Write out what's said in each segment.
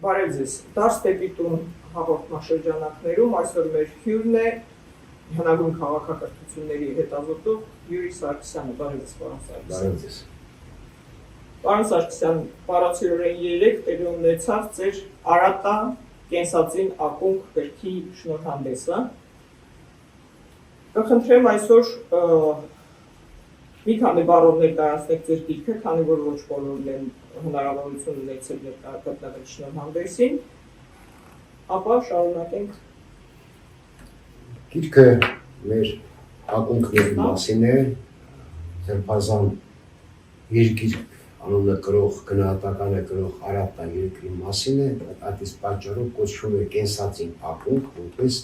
Բարև ձեզ, դարս դեպի տուն հաղորդաշրջանակներում այսօր մեր հյուրն է հնագույն քաղաքակրթությունների հետազոտող Յուրի Սարգսյանը, բարև ձեզ պարոն Սարգսյան։ Բարև ձեզ։ Պարոն Սարգսյան, բառացիորեն 3 տեղի ունեցավ ձեր Արատա կենսածին ակունք գրքի շնորհանդեսը։ Կխնդրեմ այսօր մի քանի բառով ներկայացնեք ձեր գիրքը, քանի որ ոչ բոլորն են հնարավորություն ունեցել գտնվել շնորհանդեսին, ապա շարունակենք։ Գիրքը մեր ակունքների մասին է, Սրբազան երկիր անունը կրող, գնահատականը կրող Արատա երկրի մասին է, այդ իսկ պատճառով կոչվում է կենսածին ակունք, որպես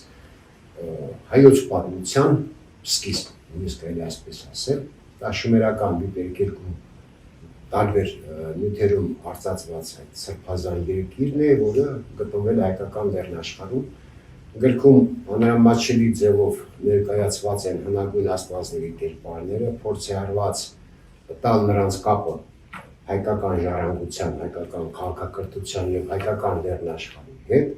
հայոց պատմության սկիզբ, նույնիսկ այլ այսպես ասել, դա շումերական վիպերկերկում տարբեր նյութերում արծացված այդ սրբազան երկիրն է, որը գտնվել հայկական լեռնաշխարհում։ Գրքում անհամաչելի ձևով ներկայացված են հնագույն աստվածների կերպարները, փորձ է արված տալ նրանց կապը հայկական ժառանգության, հայկական քաղաքակրթության եւ հայկական լեռնաշխարհի հետ,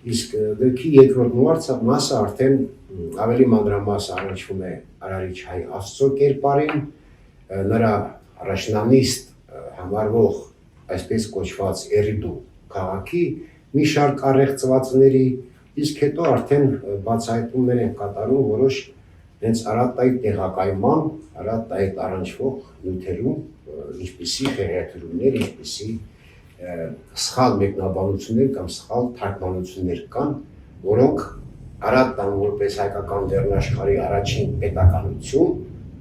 իսկ գրքի երկրորդ մասը արդեն ավելի մանրամասն առնչվում է Արարիչ հայ Աստծո կերպարին, նրա առաջնանիստ համարվող այսպես կոչված Էրիդու քաղաքի մի շարք առեղծվածների, իսկ հետո արդեն բացահայտումներ են կատարում որոշ հենց Արատայի տեղակայման, Արատայի առնչվող նյութերում, ինչպիսի խեղաթյուրումներ, ինչպիսի սխալ մեկնաբանություններ կամ սխալ թարգմանություններ կան, որոնք Արատան որպես հայկական լեռնաշխարհի առաջին պետականություն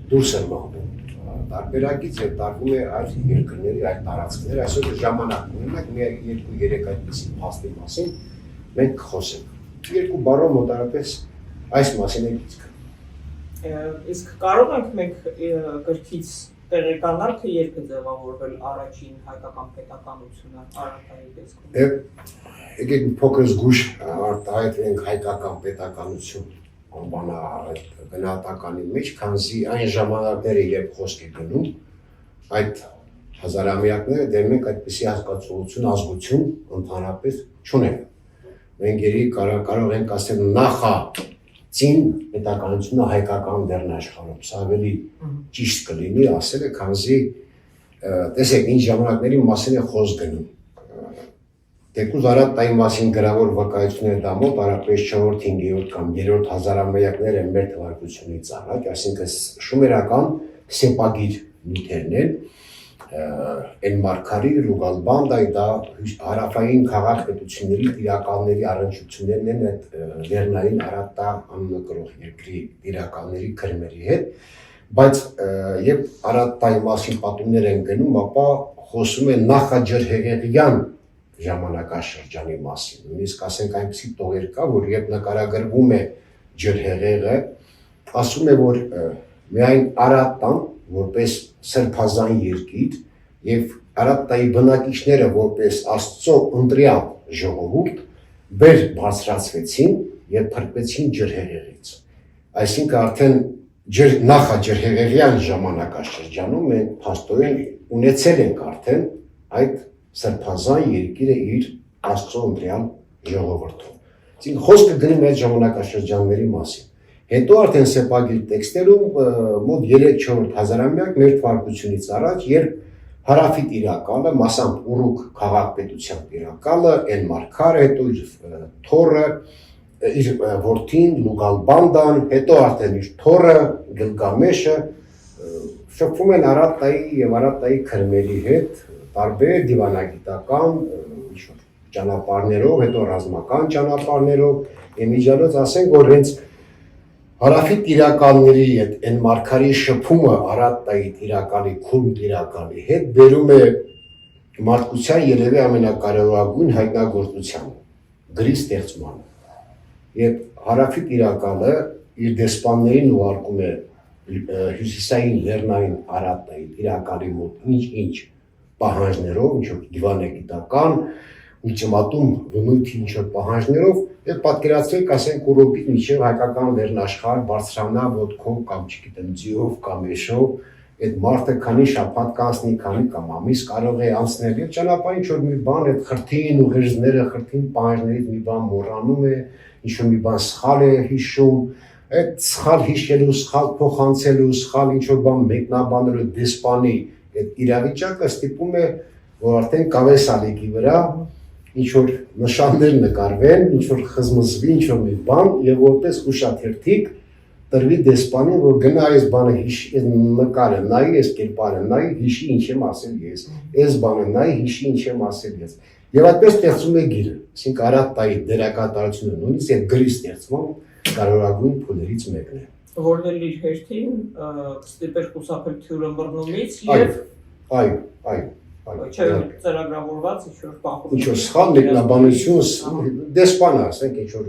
դուրս են մղվում տարբերակից եւ տարվում է այլ երկրների, այլ տարածքներ, այսօր ժամանակ ունենք մի 2-3 այդպիսի փաստի մասին մենք խոսենք։ Երկու բառով մոտարապես այս մասին է գիրքը։ Իսկ կարող ենք մենք գրքից տեղեկանալ, թե երբ է ձևավորվել առաջին հայկական պետականությունը Արատայի տեսքով։ Եկեք փոքր զգուշ արտահայտենք հայկական պետականություն անվանա այդ գնահատականի մեջ, քանզի այն ժամանակները երբ խոսք է գնում, այդ հազարամյակները դեռ մենք այդպիսի հասկացողություն, ազգություն ընդհանրապես չունենք։ Մենք կարող ենք ասել նախածին պետականությունը հայկական լեռնաշխարհում, սա ավելի ճիշտ կլինի ասելը, քանզի տեսեք ինչ ժամանակների մասին է խոսք գնում։ Թեկուզ Արատայի մասին գրավոր վկայությունները դա մոտ առապես 4-րդ, 5-րդ կամ 3-րդ հազարամյակներ են մեր թվարկությունից առաջ, այսինքն շումերական սեպագիր նյութերն են, Էնմարքարի, Լուգալբանդայի դա հարավային քաղաքապետությունների տիրակալների առնչություններն են այդ լեռնային Արատա անունը կրող երկրի տիրակալների քրմերի հետ, բայց երբ Արատայի մասին պատումներ են գնում, ապա խոսում է նախաջրհեղեղյան ժամանակաշրջանի մասին, նույնիսկ ասենք այնպիսի տողեր կա, որ երբ նկարագրվում է ջրհեղեղը, ասում է, որ միայն Արատան որպես սրբազան երկիր եւ Արատայի բնակիչները որպես Աստծո ընտրյալ ժողովուրդ վեր բարձրացվեցին եւ փրկվեցին ջրհեղեղից։ Այսինքն արդեն նախաջրհեղեղյան ժամանակաշրջանում մենք փաստորեն ունեցել ենք արդեն այդ սրբազան երկիրը իր Աստծո ընտրյալ ժողովրդով։ Այսինքն խոսքը գնում է այդ ժամանակաշրջանների մասին։ Հետո արդեն սեպագիր տեքստերում մոտ 3-4 հազարամյակ մեր թվարկությունից առաջ, երբ հարավի տիրակալը, մասամբ Ուրուկ քաղաքապետության տիրակալը, Էնմարքարը, հետո իր թոռը, իր որդին Լուգալբանդան, հետո արդեն իր թոռը Գիլգամեշը շփվում են Արատայի եւ Արատայի քրմերի հետ տարբեր դիվանագիտական ճանապարհներով, հետո ռազմական ճանապարհներով, իմիջիալոց ասենք, որ հենց հարավի տիրակալների հետ Էնմարքարի շփումը Արատայի տիրակալի, քուրմ տիրակալի հետ բերում է մարդկության երևի ամենակարևորագույն հայտնագործության գրի ստեղծմանը։ Եվ հարավի տիրակալը իր դեսպաններին ուղարկում է հյուսիսային լեռնային Արատայի տիրակալի մոտ ինչ պահանջներով, ինչ-որ դիվանագիտական, ուլտիմատում բնույթի ինչ-որ պահանջներով, եւ պատկերացրեք, ասենք Ուրոպից մինչեւ հայկական լեռնաշխարհ բարձրանա ոտքով կամ չգիտեմ ձիով կամ էշով այդ մարդը քանի շաբաթ կանցնի, քանի կամ ամիս կարող է անցնել եւ ճանապարհին ինչ որ մի բան այդ խրթին ուղերձները, խրթին պահերներից մի բան մոռանում է, ինչ որ մի բան սխալ է հիշում, այդ սխալ հիշելու, սխալ փոխանցելու, սխալ ինչ որ բան մեկնաբանելու դեսպանի այդ իրավիճակը ստիպում է որ արդեն կավեսալիկի վրա ինչ որ նշաններ նկարվեն, ինչ որ խզմզվի, ինչ որ մի բան եւ որպես հուշաթերթիկ տրվի դեսպանին, որ գնա այս բանը հիշի, այս նկարը նայի, այս կերպարը նայի, հիշի ինչ եմ ասել ես, այս բանը նայի, հիշի ինչ եմ ասել ես։ Եվ այդպես ստեղծում է գիրը, այսինքն Արարատայի դերակատարությունը նույնիսկ այդ գրի ստեղծման կարևորագույն փուլերից մեկն է։ Որն էլ իր հերթին կստիպեր խուսափել թյուրը բռնումից եւ Չէ, ծրագրավորված ինչ-որ պահում։ Ինչ-որ սխալ մեկնաբանություն, դեսպան ասենք ինչ-որ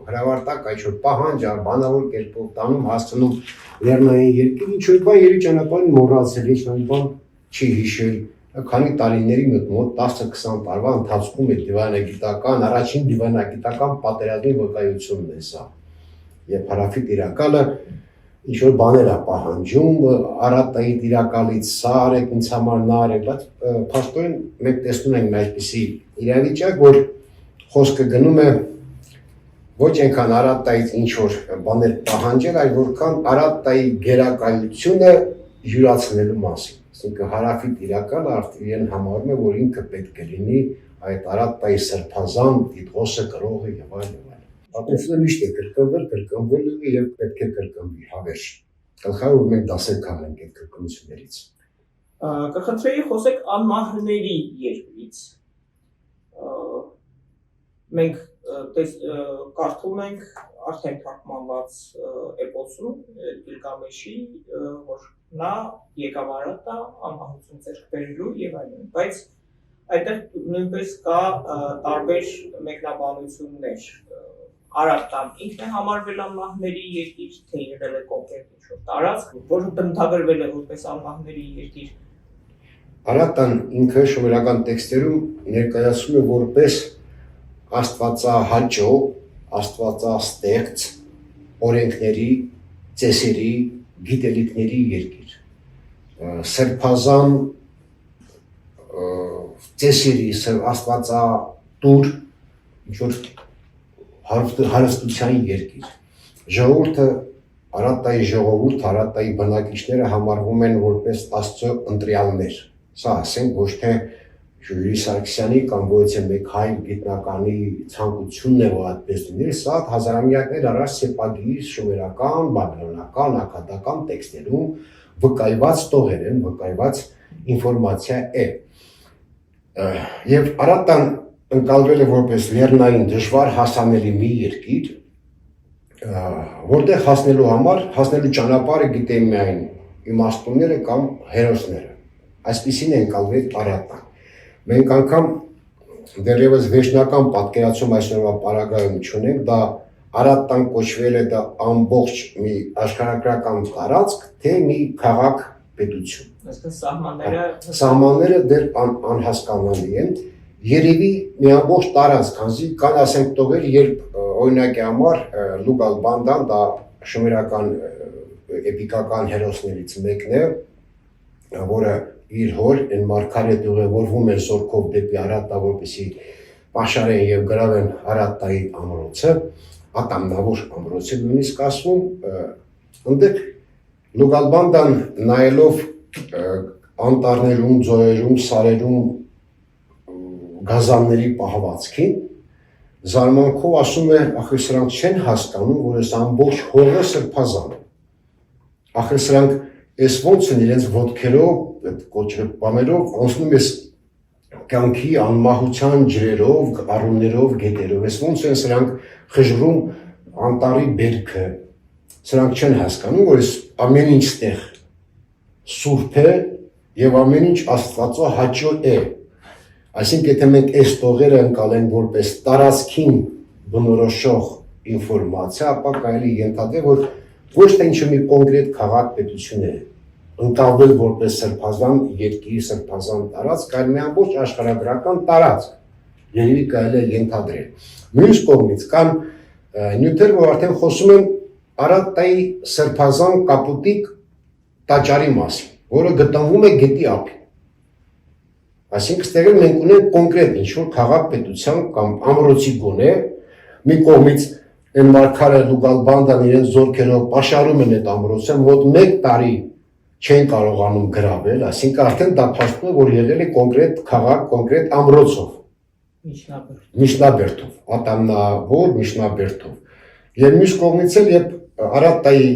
հրավարտակ, ինչ-որ պահանջ, բանավոր կերպով տանում, հասցնում լեռնային երկիր, ինչ-որ բան երի ճանապարհին մոռացել, ինչ-որ բան չի հիշել, քանի տարիների մոտ 10-20 տարվա ընթացքում է դիվանագիտական, առաջին դիվանագիտական պատերազմի վկայությունն է սա։ Եվ հարավի տիրակալը ինչ-որ բաներ է պահանջում, Արարատայի տիրակալից սա արեք, ինձ համար նա արեք, բայց փաստորեն մենք տեսնում ենք այսպիսի իրավիճակ, որ խոսքը գնում է ոչ այնքան Արարատայից ինչ-որ բաներ պահանջել, այլ որքան Արարատայի գերակայությունը յուրացնելու մասին։ Այսինքն հարավի տիրակալը արդեն համարում է, որ ինքը պետք է լինի այդ Արարատայի սրբազան տիտղոսը կրողը եւ այլն։ Պատմությունը միշտ է կրկնվել եւ պետք է կրկնվի հավերժ։ Գլխավոր որ մենք դասեր կանենք այդ կրկնություններից։ Կխնդրեի խոսեք անմահների երկրից։ Մենք կարդում ենք արդեն թարգմանված էպոսում Գիլգամեշի, որ նա եկավ Արարատը անմահություն ձեռք բերելու եւ այլն, բայց այդտեղ նույնպես կա տարբեր մեկնաբանություններ։ Արարատան ինքն է համարվել անմահների երկիր, թե եղել է կոնկրետ ինչ-որ տարածք, որը բնութագրվել է որպես անմահների երկիր։ Արարատան ինքը շոմերական տեքստերում ներկայացվում է որպես աստվածահաճո, աստվածաստեղծ, օրենքների, ծեսերի, գիտելիքների երկիր։ Սրբազան ծեսերի, աստվածատուր, ինչ-որ հարստության երկիր։ Ժողովուրդը, Արարատայի ժողովուրդ, Արարատայի բնակիչները համարվում են որպես Աստծո ընտրյալներ։ Սա ասենք ոչ թե Ժուրի Սարգսյանի կամ ոչ թե մեկ հայ գիտնականի ցանկությունն է, որ այդպես լինի, սա հազարամյակներ առաջ սեպագիր, շոմերական, բաբելոնական, աքադական տեքստերում վկայված տողեր են, վկայված ինֆորմացիա է։ Եվ Արարատան ընկալվել է որպես լեռնային դժվար հասանելի մի երկիր, որտեղ հասնելու համար, հասնելու ճանապարհը գիտեն միայն իմաստունները կամ հերոսները։ Այսպիսին է ընկալվել Արարատան։ Մենք անգամ դեռևս վերջնական պատկերացում այսօրվա պարագայում չունենք, դա Արարատան կոչվել է դա ամբողջ մի աշխարհագրական տարածք, թե մի քաղաք պետություն։ Այսինքն սահմանները դեռ անհասկանալի են։ Երևի մի ամբողջ տարածք, քանզի կան ասենք տողեր, երբ օրինակի համար Լուգալ Բանդան, դա շոմերական էպիկական հերոսներից մեկն է, որը իր հոր այն մարգարետ ուղևորվում է զորքով դեպի Արարատա, որպեսզի պաշարեն եւ գրավեն Արարատայի ամրոցը, ատամնավոր ամրոց է նույնիսկ ասվում, այնտեղ Լուգալ Բանդան նայելով անտառներում, ձորերում, սարերում գազանների պահվածքին, զարմանքով ասում է, ախր սրանք չեն հասկանում, որ այս ամբողջ հողը սրբազան է։ Ախր սրանք այս ոնց են իրենց ոտքերով, այդ կոչվեք բաներով, անցնում ես կյանքի անմահության ջրերով, առուններով, գետերով, այս ոնց են սրանք խժռում անտառի բերքը, սրանք չեն հասկանում, որ այս ամեն ինչ ստեղ սուրբ է եւ ամեն ինչ Աստվածո հաճո է։ Այսինքն եթե մենք այս տողերը ընկալենք որպես տարածքին բնորոշող ինֆորմացիա, ապա կարելի ենթադրել, որ ոչ թե ինչ-որ մի կոնկրետ քաղաք պետություն է ընկալվել որպես սրբազան երկիր, սրբազան տարածք, այլ մի ամբողջ աշխարհագրական տարածք, երևի կարելի է ենթադրել։ Մյուս կողմից կան նյութեր, որ արդեն խոսում են Արարատայի սրբազան կապուտիկ տաճարի մասին։ որը գտնվում է գետի ափին։ Այսինքն ստեղ մենք ունենք կոնկրետ ինչ-որ քաղաք-պետության կամ ամրոցի գոնե մի կողմից այն մարգարը Լուգալբանդան իրենց զորքերով պաշարում են այդ ամրոցը, մոտ 1 տարի չեն կարողանում գրավել, այսինքն արդեն դա փաստում է, որ եղել է կոնկրետ քաղաք, կոնկրետ ամրոցով, միջնաբերդով, ատամնավոր միջնաբերդով։ Եվ մյուս կողմից էլ երբ Արատտայի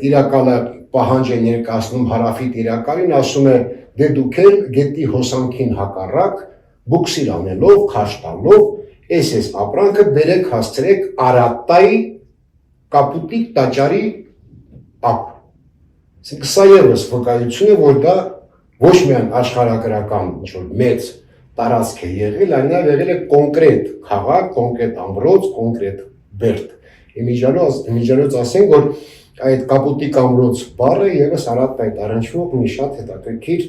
տիրակալը պահանջ է ներկայացնում հարավի տիրակալին, ասում է դե դուք էլ գետի հոսանքին հակառակ բուքսիր անելով, քաշ տալով, այս ապրանքը բերեք հասցրեք Արատտայի կապուտի տաճարի ափ։ Այսինքն սա ևս վկայություն է, որ դա ոչ միայն աշխարհագրական ինչ-որ մեծ տարածք է եղել, այլ նաև եղել է կոնկրետ քաղաք, կոնկրետ ամրոց, կոնկրետ բերդ։ Իմիջիանոց ասենք, որ այդ կապուտիկ ամրոց բառը ևս Արատտայից առնչվող մի շատ հետաքրքիր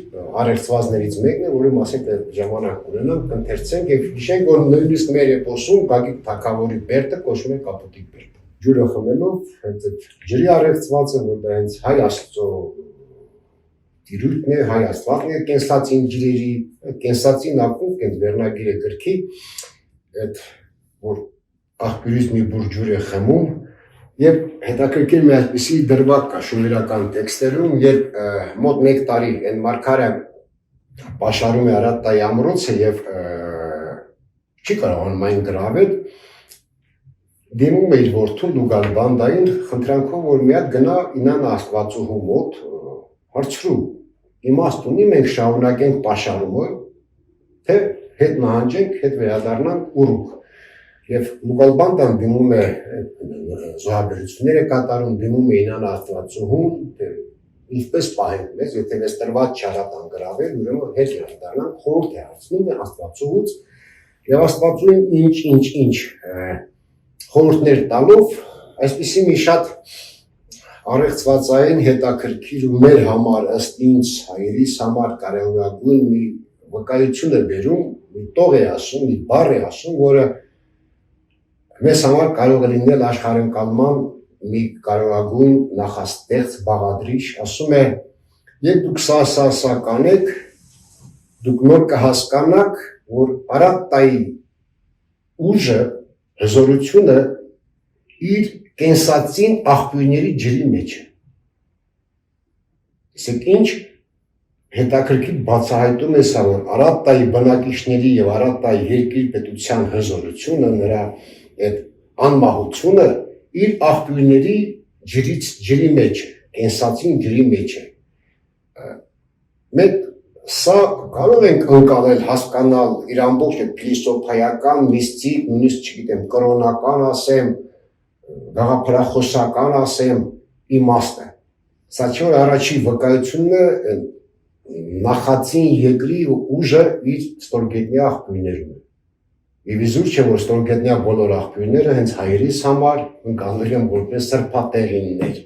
առեղծվածներից մեկն է, որի մասին ժամանակ ունենանք, կընթերցենք եւ հիշենք, որ նույնիսկ մեր էպոսում Գագիկ թագավորի բերդը կոչվում է կապուտիկ բերդ։ Ջուրը խմելով, հենց այդ ջրի առեղծվածը, որ դա հենց հայ աստծո տիրույթն է, հայ աստվածն է կենսացին ջրերի, կենսացին ակումբ, կենս վերնագիրը գրքի, այդ որ աղբյուրից մի բուր ջուր է խմում, եւ հետաքրքիր մի այսպիսի դրվագ կա շումերական տեքստերում, երբ մոտ 1 տարի այն մարգարը պաշարում է Արատտայի ամրոցը եւ չի կարողանում այն գրավել, դիմում է իր որդուն Լուգալբանդային խնդրանքով, որ մի հատ գնա Ինան Աստվածուհու մոտ հարցրու, իմաստ ունի մենք շարունակենք պաշարումը, թե հետ նահանջենք, հետ վերադառնանք Ուրուք։ Եվ Լուգալբանդան դիմում է զոհաբերությունները կատարում, դիմում է Ինան Աստվածուհուն, թե ինչպես պահենք մեզ, եթե մեզ տրված չարատան գրավել, ուրեմն հետ վերադառնանք, խորհուրդ է հարցնում է Աստվածուհուց, եւ Աստվածուհին ինչ խորհուրդներ տալով, այսպիսի մի շատ առեղծվածային հետաքրքիր ու մեր համար ըստ ինձ հայերիս համար կարևորագույն մի վկայություն է բերում, մի տող է ասում, մի բառ է ասում, որը մեզ համար կարող է լինել աշխարհընկալման մի կարևորագույն նախաստեղծ բաղադրիչ, ասում է, երբ դուք սա կանեք, դուք նոր կհասկանաք, որ Արատտայի ուժը, հզորությունը իր կենսածին աղբյուրների ջրի մեջ է։ Իսկ ինչ հետաքրքիր բացահայտում է սա, որ Արատտայի բնակիչների եւ Արատտայի երկրի պետության հզորությունը, նրա այդ անմահությունը իր աղբյուրների ջրի մեջ է, կենսածին ջրի մեջ է։ Մենք սա կարող ենք ընկալել, հասկանալ իր ամբողջ փիլիսոփայական, միստիկ, նույնիսկ չգիտեմ, կրոնական ասեմ, գաղափարախոսական ասեմ, իմաստը։ Սա չէ որ առաջի վկայությունն է նախածին երկրի ուժը իր ստորգետնյա աղբյուրներում է։ Եվ իզուր չէ որ ստորգետնյա բոլոր աղբյուրները հենց հայերիս համար ընկալվել են որպես սրբատեղիններ,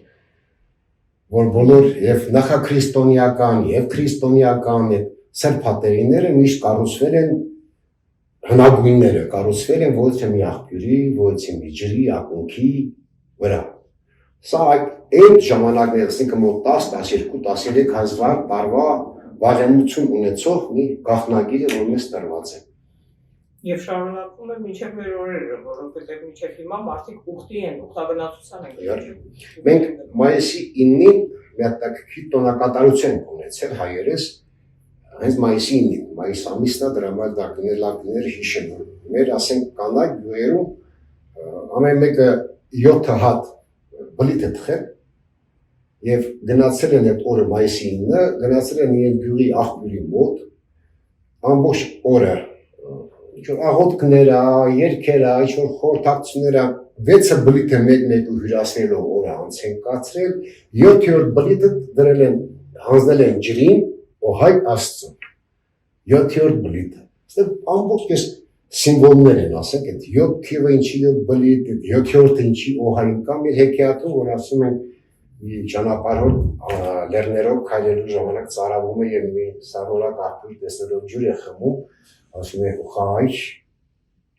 որ բոլոր եւ նախաքրիստոնեական եւ քրիստոնեական սրբատեղիները միշտ կառուցվել են հնագույնները, կառուցվել են ոչ թե մի աղբյուրի, ոչ թե մի ջրի, ակունքի վրա։ Սա այդ ժամանակներս, այսինքն մոտ 10-12-13 հազար տարվա վաղեմություն ունեցող մի գաղտնագիր է, որ մեզ տրված է։ Եվ շարունակվում է մինչև մեր օրերը, որովհետև մինչև հիմա մարդիկ ուխտի են, ուխտագնացության են գնում։ Մենք մայիսի 9-ին մի հատ տոնակատարություն ենք ունեցել հայերս, հենց մայիսի 9-ին, մայիս ամիսն է, դրա համար դա լավ հիշել։ Մեր ասենք կանայք գյուղերում ամեն մեկը 7 հատ բլիթ է թխել եւ գնացել են այդ օրը մայիսի 9-ը, գնացել են իրեն գյուղի աղբյուրի մոտ, ամբողջ օրը ինչ-որ աղոթքները, երգերը, ինչ-որ խորհրդակցությունները 6 բլիթը մեկ-մեկ հյուրասիրելով օրը անց են կացրել, 7-րդ բլիթը դրել են, հանձնել են ջրին, օհայ Աստծուն, 7-րդ բլիթը, այստեղ ամբողջ ես սիմվոլներ են ասենք, այդ 7 թիվը ինչի 7 բլիթ, 7-րդը ինչի օհային կամ իր հեքիաթում, որ ասում են մի ճանապարհորդ լեռներով քայլելու ժամանակ ծարավում է եւ մի սառնորակ աղբյուր տեսնելով ջուր է խմում, ասում է օհայ,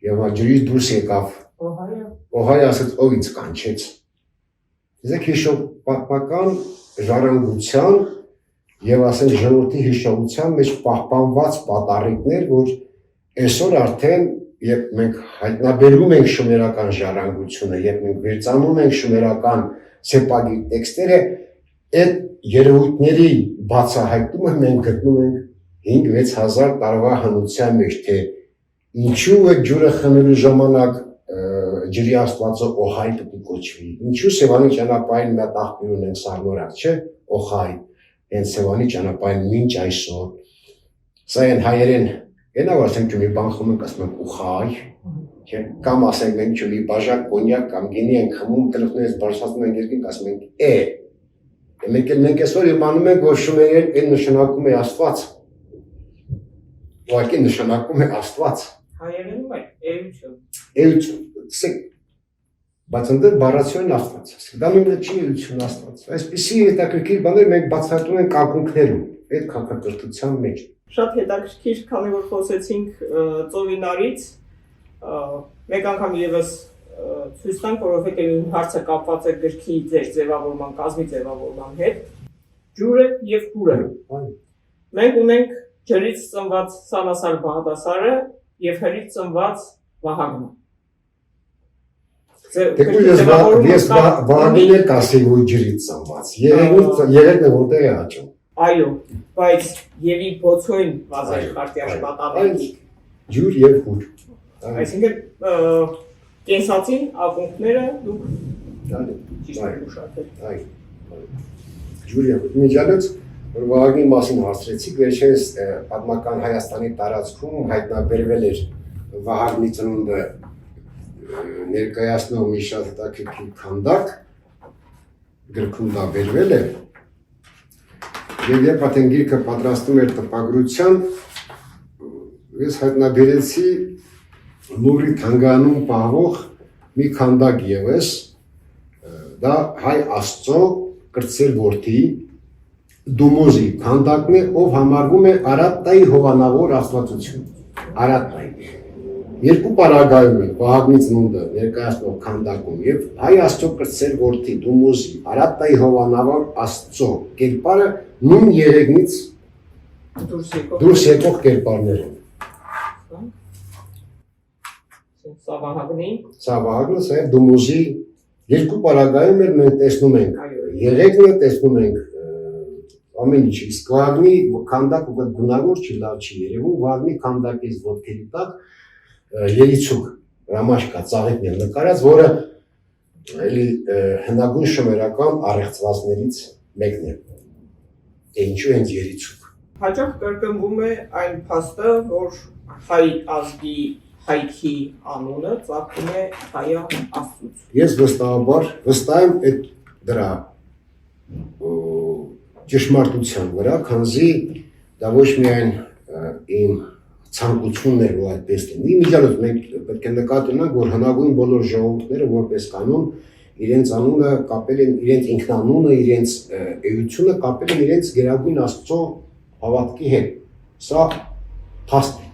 եւ ջրից դուրս եկավ օհայ ասեց ով ինձ կանչեց։ Իսկ հիշող պատմական ժառանգության եւ ասենք ժողովրդի հիշողության մեջ պահպանված պատառիկներ, որ այսօր արդեն երբ մենք հայտնաբերում ենք շումերական ժառանգությունը, երբ մենք վերծանում ենք շումերական սեպագի տեքստերը, այդ երևույթների բացահայտումը մենք գտնում ենք 5-6 հազար տարվա հնության մեջ, թե ինչու է ջուրը խմելու ժամանակ ջրի աստվածը օհայ պետք է կոչվի, ինչու Սևանի ճանապարհին մի հատ աղբյուր ունենք սառնորակ, չէ, օհայ, հենց Սևանի ճանապարհին մինչ այսօր, սա են հայերեն, ենա որ ասենք մի բան խմում ենք, ասում ենք ուխայ, չէ, կամ ասենք մենք մի բաժակ կոնյակ կամ գինի ենք խմում, գլխներից բարձրացնում ենք երկինք, ասում ենք մենք այսօր իմանում ենք, որ շումերեն այն նշանակում է Աստված, ուղղակի նշանակում է Աստված։ Հայերենում է էություն։ Էություն, տեսեք, բայց ընդդեմ բառացիոն Աստված, դա նույնը չի էություն Աստված։ Այսպիսի հետաքրքիր բաներ մենք բացահայտում ենք ակունքներում, այդ քաղաքակրթության մեջ։ Շատ հետաքրքիր, քանի որ խոսեցինք ծովինարից, մեկ անգամ եւս ցույց տանք, որովհետեւ հարցը կապված է գրքի ձեր ձևավորման, կազմի ձևավորման հետ, ջուրը եւ ջուրը։ Մենք ունենք ջրից ծնված Սանասար Բաղդասարը եւ հրից ծնված Վահագնը։ Ես Վահագնին էլ կասեի, որ ջրից ծնված, երեքն է որտեղ է աճում։ Այո, բայց Եվի Բոցոյն վազեր քարտիաշպատավի ջուր եւ հուր։ Այսինքն կենսացին ակունքները դուք ճիշտ եք ուշադրել։ Ջուր եւ հուր։ Միջանոց որ Վահագնի մասին հարցրեցիք, վերջերս պատմական Հայաստանի տարածքում հայտնաբերվել էր Վահագնի ծնունդը ներկայացնող մի շատ հետաքրքիր քանդակ, գրքում դա բերվել է, եւ երբ արդեն գիրքը պատրաստում էր տպագրության, ես հայտնաբերեցի Լուրի թանգարանում պահվող մի քանդակ ևս, դա Հայ Աստծո կրտսեր որդի Դումոզի քանդակն է, ով համարվում է Արատտայի հովանավոր աստվածություն, Արատտայի։ Երկու պարագայում է Վահագնի ծնունդը ներկայացնող քանդակում եւ Հայ Աստծո կրտսեր որդի Դումոզի Արատտայի հովանավոր Աստծո կերպարը նույն երեգնից դուրս եկող կերպարներ են։ Սա Վահագնը, սա եւ Դումոզի երկու պարագայում էլ մենք տեսնում ենք երեգնը, տեսնում ենք ամեն ինչ, իսկ Վահագնի քանդակը գունավոր չի, լավ չի երևում, Վահագնի քանդակից ոտքերի տակ երիցուկ ռամաշկա ծաղիկն է նկարած, որը էլի հնագույն շոմերական առեղծվածներից մեկն է, ինչու հենց երիցուկ։ Հաճախ կրկնվում է այն փաստը, որ հայ ազգի հայքի անունը ծագում է Հայա Աստծուց։ Ես վստահ եմ այդ դրա ճշմարտության վրա, քանզի դա ոչ միայն իմ ցանկությունն էր, որ այդպես լինի, միջանոց մենք պետք է նկատի ունենք, որ հնագույն բոլոր ժողովուրդները որպես կանոն իրենց անունը կապել են, իրենց ինքնանունը, իրենց էությունը կապել են իրենց գերագույն Աստծո հավատքի հետ։ Սա փաստ է։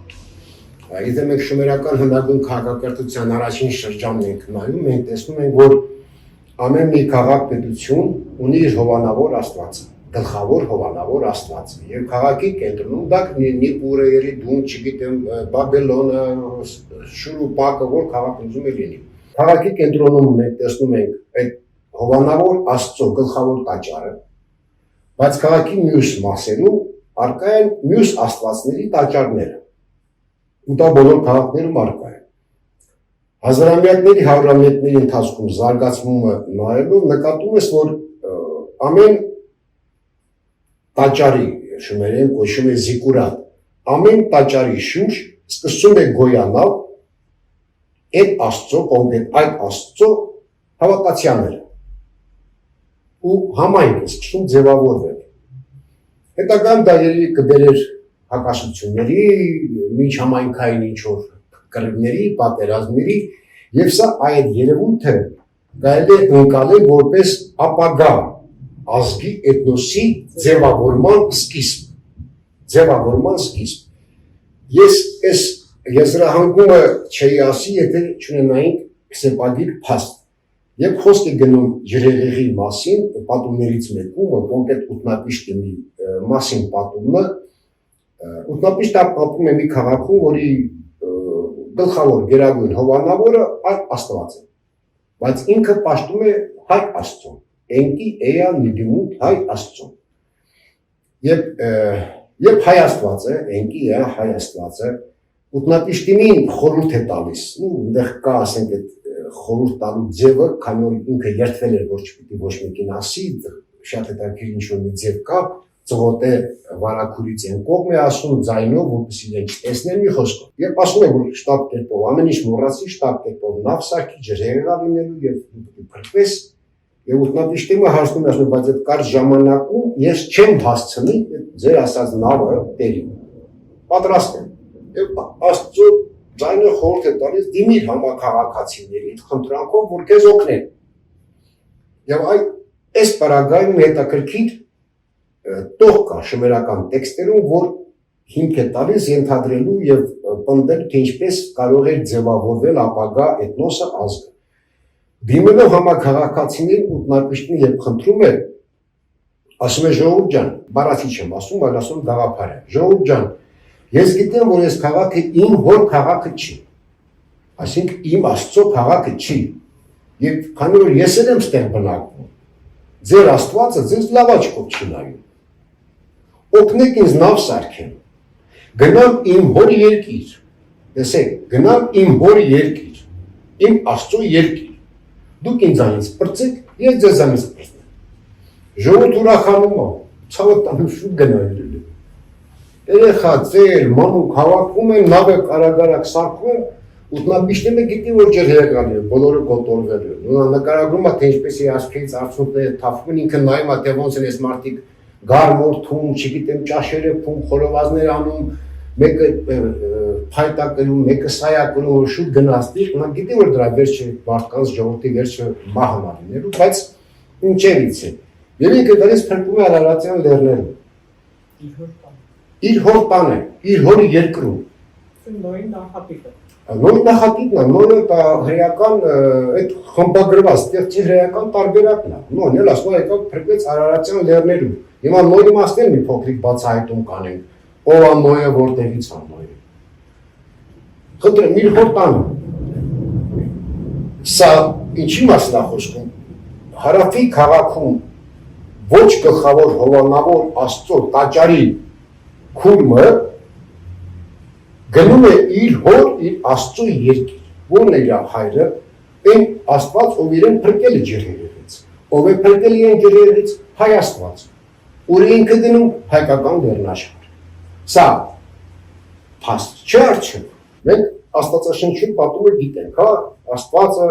Եթե մենք շումերական հնագույն քաղաքակրթության առաջին շրջանն ենք նայում, մենք տեսնում ենք, որ ամեն մի քաղաք-պետություն ունի իր հովանավոր Աստվածը, գլխավոր հովանավոր Աստվածը, եւ քաղաքի կենտրոնում դա Նիպուրը, Երիդուն, չգիտեմ, Բաբելոնը, Շուրուպակը, որ քաղաքում է լինի։ Քաղաքի կենտրոնում մենք տեսնում ենք այդ հովանավոր Աստծո գլխավոր տաճարը, բայց քաղաքի մյուս մասերում առկա են մյուս աստվածների տաճարները։ Ու դա բոլոր քաղաքներում առկա է։ Հազարամյակների, հարյուրամյակների ընթացքում զարգացումը նայելով նկատում ես, որ ամեն տաճարի, շումերեն կոչվում է զիկուրատ, ամեն տաճարի շուրջ սկսում է գոյանալ այդ Աստծո, կոնկրետ այդ Աստծո հավատացյալները։ Ու համայնք է սկսում ձևավորվել։ Հետագայում դա երևի կբերեր հակասությունների, միջհամայնքային ինչ-որ կռիվների, պատերազմների, եւ սա այդ երևույթը կարելի է ընկալել որպես ապագա ազգի էթնոսի ձևավորման սկիզբ։ Ես այս եզրահանգումը չէի ասի, եթե չունենայինք սեպագիր փաստ։ Եվ խոսք է գնում ջրհեղեղի մասին, պատումներից մեկում, կոնկրետ Ուտնապիշտի մասին պատումը, Ուտնապիշտը ապրում է մի քաղաքում, որի գլխավոր գերագույն հովանավորը Աստված է, բայց ինքը պաշտում է հայ Աստծուն, Էնկի էյա նիդիմուտ հայ Աստծուն, եւ հայ Աստված է, Էնկի էյա հայ Աստված է, Ուտնապիշտին խորհուրդ է տալիս, այնտեղ կա, ասենք, այդ խորհուրդ տալու ձևը, քանի որ ինքը երդվել էր, որ չպիտի ոչ մեկին ասի, շատ հետաքրքիր ինչ-որ մի ձև կա, ծղոտե վարակուրից են կողմ է ասում ձայնով, որպեսզի իրեն չտեսնեն մի խոսքով։ Երբ ասում է, որ շտապ կերպով, ամեն ինչ մոռացի, շտապ կերպով նավ սարքի, ջրհեղեղա լինելու եւ փրկվես, եւ Ուտնապիշտը հարցնում է, ասում է, բայց այդ կարճ ժամանակում ես չեմ հասցնի ձեր ասած նավը տերի։ Պատրաստ եմ։ Եվ Աստծո ձայնը խորհուրդ է տալիս դիմիր համաքաղաքացիներին խնդրանքով, որ քեզ օգնեն։ Եվ այս պարագայում հետաքրքիր տող կա շմերական տեքստերում, որ հիմք է տալիս ենթադրելու եւ պնդել, թե ինչպես կարող է ձևավորվել ապագա էթնոսը ազգը։ Դիմելով համաքաղաքացիներին Ուտնապիշտին երբ խնդրում է, ասում է ժողովուրդ ջան, բառացի չեմ ասում, այլ ասում գաղափար է։ Ժողովուրդ ջան, ես գիտեմ, որ այս քաղաքը իմ հոր քաղաքը չի, այսինքն իմ Աստծո քաղաքը չի, եւ քանի որ ես եմ ստեղ բնակվում, ձեր Աստվածը ձեզ լավ աչքով չի նայում, օգնեք ինձ նավ սարքեմ, գնամ իմ հոր երկիր, տեսեք, գնամ իմ հոր երկիր, իմ Աստծո երկիր, դուք ինձանից պրծեք, ես ձեզանից պրծնեմ, ժողովուրդ ուրախանում է, ցավը տանում շուտ գնալու երեխա ծեր, մանուկ հավաքում են, նավը կարագարակ սարքում են, Ուտնապիշտը գիտի, որ ջրհեղեղան է, բոլորը կոտորվել են, նկարագրում է, թե ինչպես է ասքերից արցունքները թափվում են, ինքը նայում է, թե ոնց են այս մարդիկ գարմորթում, չգիտեմ, ճաշերը փում, խորովածներ անում, մեկը փայտա կրում, մեկը սայա կրում, որ շուտ գնացնի, նա գիտի, որ դրա վերջը մարդկանց ժողովրդի վերջը մահն է լինելու, բայց ինչևից է։ Եվ ինքը դրանից փրկում է Արարատյան լեռներում։ Իր հոր տանը, իր հորի երկրում։ Նույն նախատիպը։ Նույն նախատիպն է, նույնը հրեական այդ խմբագրված, ստեղծի հրեական տարբերակն է։ Նույն էլ ասում եկավ փրկվեց Արարատյան լեռներում։ Հիմա նույն իմաստին մի փոքրիկ բացահայտում կանենք, ով է Նոյը, որտեղից է Նոյը։ Խնդրեմ, իր հոր տանը։ Սա ինչի մասին է խոսքում։ Հարավի քաղաքում ոչ գլխավոր հովանավոր Աստծո տաճարի քուրմը գնում է իր հոր, իր Աստծո երկիր, որն է իր հայրը, այն Աստված, ով իրեն փրկել է ջրհեղեղից, ով է փրկել իրեն ջրհեղեղից, հայ Աստված, ուր ինքը գնում հայկական լեռնաշխարհ։ Սա փաստ չէ արդյոք, մենք Աստվածաշնչում պատումը գիտենք, հա, Աստվածը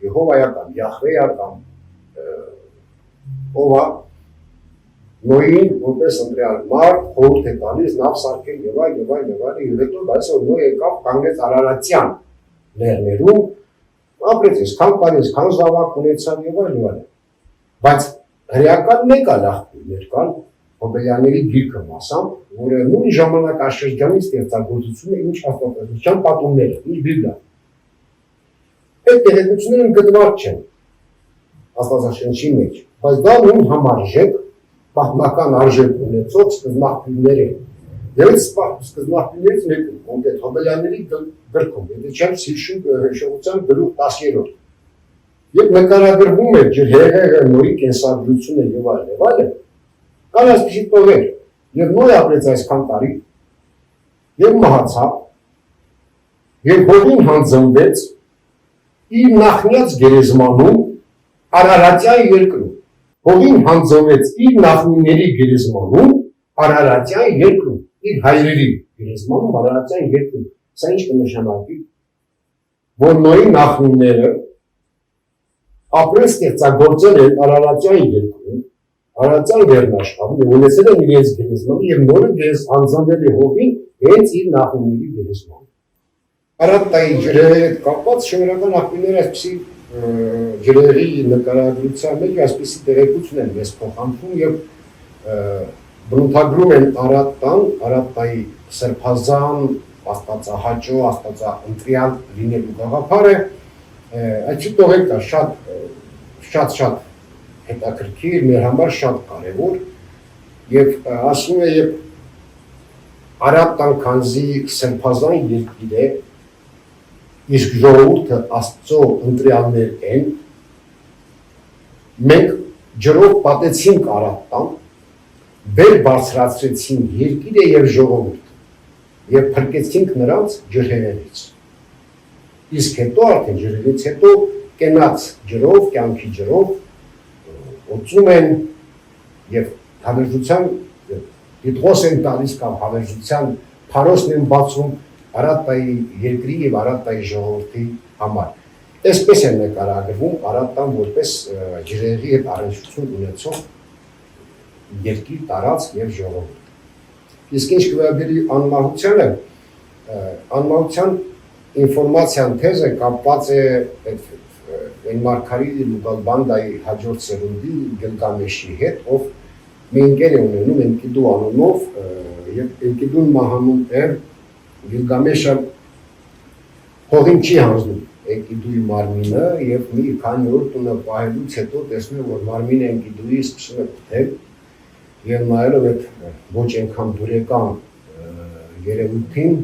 Եհովայական, Յահվեյական, ով է Նոյին որպես ընտրյալ մարդ խորհուրդ է տալիս նավ սարքել եւ այլ, եւ հետո բայց որ Նոյ եկավ կանգնեց Արարատյան լեռներում, ապրեց այսքան տարի, այսքան զավակ ունեցավ եւ այլ։ Բայց հրեական մեկ է լախտուներ կան Հոբելյանների գիրքը մասամբ, որը նույն ժամանակաշրջանի ստեղծագործությունը ինչ աստվածաշնչյան պատումները, ինչ բիբլիա։ Այդ տեղեկությունները գտնված չեն աստվածաշնչի մեջ, բայց դա նույն համարժեք պատմական արժեք ունեցող սկզբնաղբյուրներ են։ Եվ այդ սկզբնաղբյուրներից մեկում, կոնկրետ Հոբելյանների գրքում, եթե չեմ հիշում հիշողության գլուխ 10-րդ։ Երբ նկարագրվում է ջրհեղեղը, Նոյի կենսագրությունը եւ այլն, կան այսպիսի տողեր, եւ Նոյ ապրեց այսքան տարի, եւ մահացավ, եւ հողին հանձնվեց իր նախնյաց գերեզմանում Արարատյան երկրում։ Հողին հանձնվեց իր նախնիների գերեզմանում Արարատյան երկրում, իր հայրերի գերեզմանում Արարատյան երկրում։ Սա ինչ կնշանակի, որ Նոյի նախնիները ապրել ստեղծագործել են Արարատյան երկրում, Արարատյան լեռնաշխարհում եւ ունեցել են իրենց գերեզմանը եւ նորը հանձնվել է հողին հենց իր նախնիների գերեզմանում։ Արարատայի ջրերի հետ կապված շնորհական ակտիվները այսպիսի ջրերի նկարագրության մեջ այսպիսի տեղեկություն են մեզ փոխանցում եւ բնութագրում են Արարատայի սրբազան, աստվածահաճո, աստվածաընտրյալ լինելու գաղափարը, այդ տողեր կա շատ շատ հետաքրքիր, մեր համար շատ կարևոր եւ ասում է եւ Արաբական քանզի սրբազան երկիր է իսկ ժողովուրդը Աստծո ընտրյալներ են մենք ջրով պատեցինք Արաբտան վեր բարձրացրեցին երկիրը եւ ժողովուրդը եւ փրկեցինք նրանց ջրհեղեղից իսկ հետո արդեն ջրերից հետո կենաց ջրով կյանքի ջրով օծում են եւ հավերժության դիտողս են տալիս կամ հավերժության փարոսն են բացում Արաբայի երկրի եւ Արաբայի ժողովրդի համար այսպես է նկարագրվում Արաբտան որպես ջրերի հետ առնչություն ունեցող երկիր տարած եւ ժողովուրդ իսկ ինչ կվերաբերի անմահությանը անմահության ինֆորմացիան թեզը կապված է այն մարգարի Լուգալբանդայի հաջորդ սերունդի Գիլգամեշի հետ ով մի ընկեր է ունենում Էնկիդու անունով եւ Էնկիդուն մահանում է Գիլգամեշը հողին չի հանձնում Էնկիդուի մարմինը եւ մի քանի օր տունը պահելուց հետո տեսնում է որ մարմինը Էնկիդուի սկսում է փթել եւ նայելով այդ ոչ այնքան դուրեկան երևույթին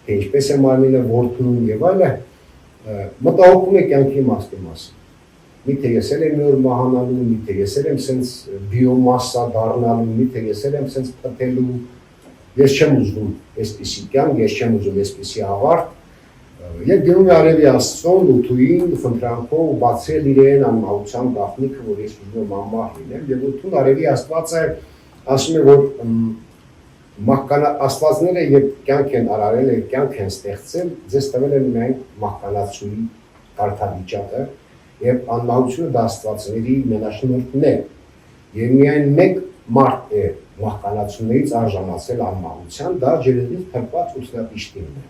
թե ինչպես է մարմինը որդնում եւ այլը մտահոգում է կյանքի իմաստի մասին Միթե ես եմ նոր մահանալու, միթե ես եմ սենց բիոմասա դառնալու, միթե ես եմ սենց փթելու, ես չեմ ուզում այսպիսի կյանք, ես չեմ ուզում այսպիսի ավարտ, եւ գնում է արևի Աստծուն, լութուին, խնդրանքով բացել իրեն անմահության գաղտնիքը, որ ես ուզում եմ անմահ լինեմ, եւ լութուն արևի Աստվածը ասում է, որ Աստվածները երբ կյանք են արարել, կյանք են ստեղծել, ձեզ տվել են միայն մահկանացուի կարգավիճակը Եվ անմահությունը դա աստվածների մենաշնորհն է եւ միայն մեկ մարդ է մահկանացումներից արժանացել անմահության դա ջրերից փրկված ուսնապիշտինն է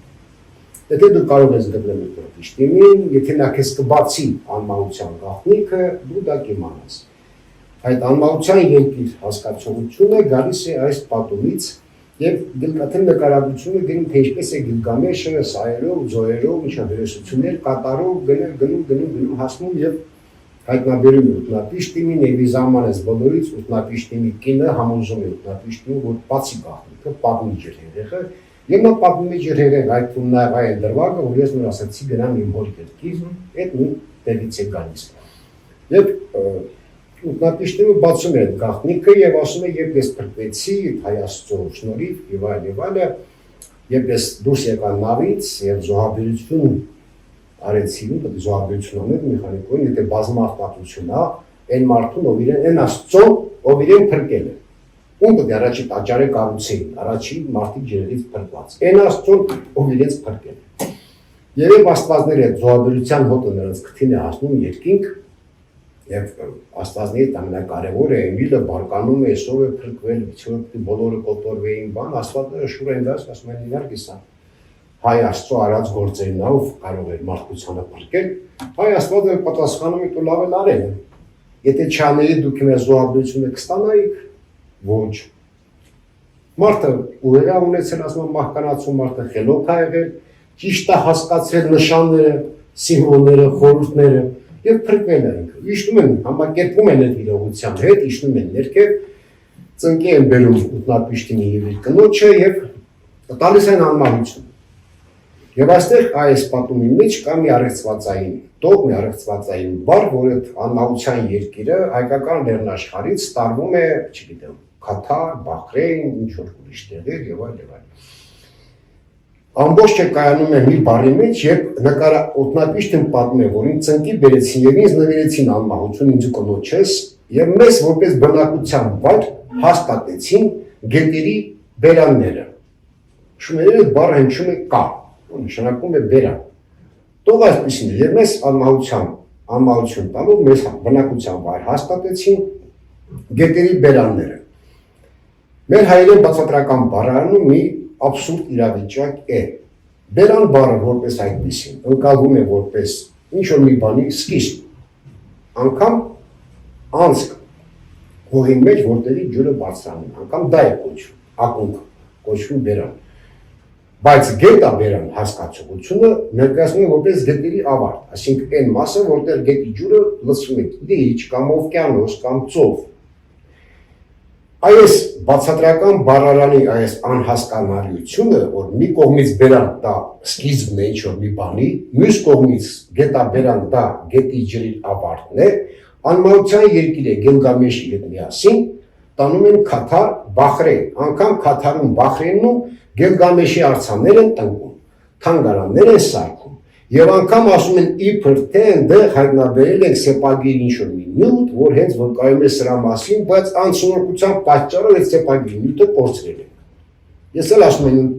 Եթե դու կարող ես գտնել ուսնապիշտինին եթե նա քեզ կբացի անմահության գաղտնիքը դու դա կիմանաս Այդ անմահության երկիր հասկացողությունը գալիս է այս պատումից եւ դիլկաթեն նկարագրությունը գնում թե ինչպես է Գիլգամեշը սայերով, ձոերով, ինչաբերություններ կատարով գնում հասնում եւ հայտնաբերում ուսնապիշտինի նեվի զամանես բոլորից ուսնապիշտինի կինը համոզում է ուսնապիշտինին որ բացի գաղտնիքը պատմի ջրհեղեղը եւ նա պատմի ջրհեղեղը այդ ուննայ է դրվագը որ ես նոր ասացի գնամ իմ հոր կերկիր այդ նույն տեղից է գալիս եւ Ուսնապիշտինը բացում է այդ գաղտնիքը եւ ասում է երբ ես փրկվեցի Հայաստո շնորհիվ եւ այլը երբ ես դուրս եկա նավից եւ զոհաբերություն արեցի ու դա զոհաբերություն անել մեխանիկոին եթե բազմարտություն է այն մարդուն ով իրեն այն Աստծո ով իրեն փրկել է ում դա առաջի տաճարը կառուցեին առաջի մարդիկ ջրերից փրկված այն Աստծո ով իրենց փրկել է երբ աստվածները զոհաբերության հոտը նրանց քթին է հասնում երկինք Եվ աստվածների ամենակարևորը Էմիլը բարկանում է եսով է փրկվել, իցորը բոլորը կոտորվեին բան, աստվածները շուր են դաս, ասում են իհարկե հայ Աստծո արած գործերնով կարող էր մարդկությանը փրկել, հայ աստվածը պատասխանում է դու լավ էլ արել։ Եթե չաների դուք մեր զոհաբերությունը կստանայիք, ոչ։ Մարդը ուղեղա ունեցել ասում մահկանացու մարդը խելոք է եղել, ճիշտ է հասկացել նշանները, սիմվոլները, խորհուրդները Եվ փրկվել են, իշտում են, համակերպում են այդ իրողության հետ, իշտում են ներքև, ծնկի են բերում ուսնապիշտինի եւ իր կնոջը եւ տալիս են անմահություն։ Եվ այստեղ այս պատումի մեջ կա մի առեղծվածային տող, մի առեղծվածային բառ, որ այդ անմահության երկիրը հայկական լեռնաշխարհից տարվում է, չգիտեմ, Քաթար, Բախրեյն, ինչ որ ուրիշ տեղեր եւ այլ եւ այլ։ Ամբողջը կայանում է մի բառի մեջ, երբ օտնապիշտին պատմում է, որ ինձ ծնկի բերեցին եւ ինձ նվիրեցին անմահություն ինձ կնոջես եւ մեզ որպես բնակության վայր հաստատեցին գետերի բերանները։ Շուներն այդ բառը հնչում է կա, նշանակում է բերան։ Տող այսպեսին է, եւ մեզ անմահություն տալով մեզ բնակության վայր հաստատեցին գետերի բերանները։ Մեր հայերեն բացատրական բառարանում մի абսուրդ իրավիճակ է։ Բերան բառը որպես այդպեսին, ընկալվում է որպես ինչ-որ մի բանի սկիզբ, անգամ անցք հողի մեջ որտեղի ջուրը բարձրանում, անգամ դա է կոչվում, ակունք կոչվում բերան։ Բայց գետաբերան հասկացողությունը ներկայացնում է որպես գետերի ավարտ, այսինքն այն մասը, որտեղ գետի ջուրը լցվում է լիճ կամ օվկիանոս կամ ծով։ Այս բացատրական բառարանի այս անհասկանալիությունը, որ մի կողմից բերան դա սկիզբն է ինչ-որ մի բանի, մյուս կողմից գետաբերան դա գետի ջրի ավարտն է, անմահության երկիր է Գիլգամեշի հետ միասին, տանում են Քաթար, Բախրեյն, անգամ Քաթարում Բախրեյնում Գիլգամեշի արձաններ են տնկում, թանգարաններ են սարքում, եւ անգամ ասում են իբր թե այնտեղ հայտնաբերել են սեպագիր ինչ-որ մի նյութ, որ հենց վկայում է սրա մասին, բայց անցնորության պատճառով այդ սեպագիր նյութը կորցրել են։ Ես էլ ասում եմ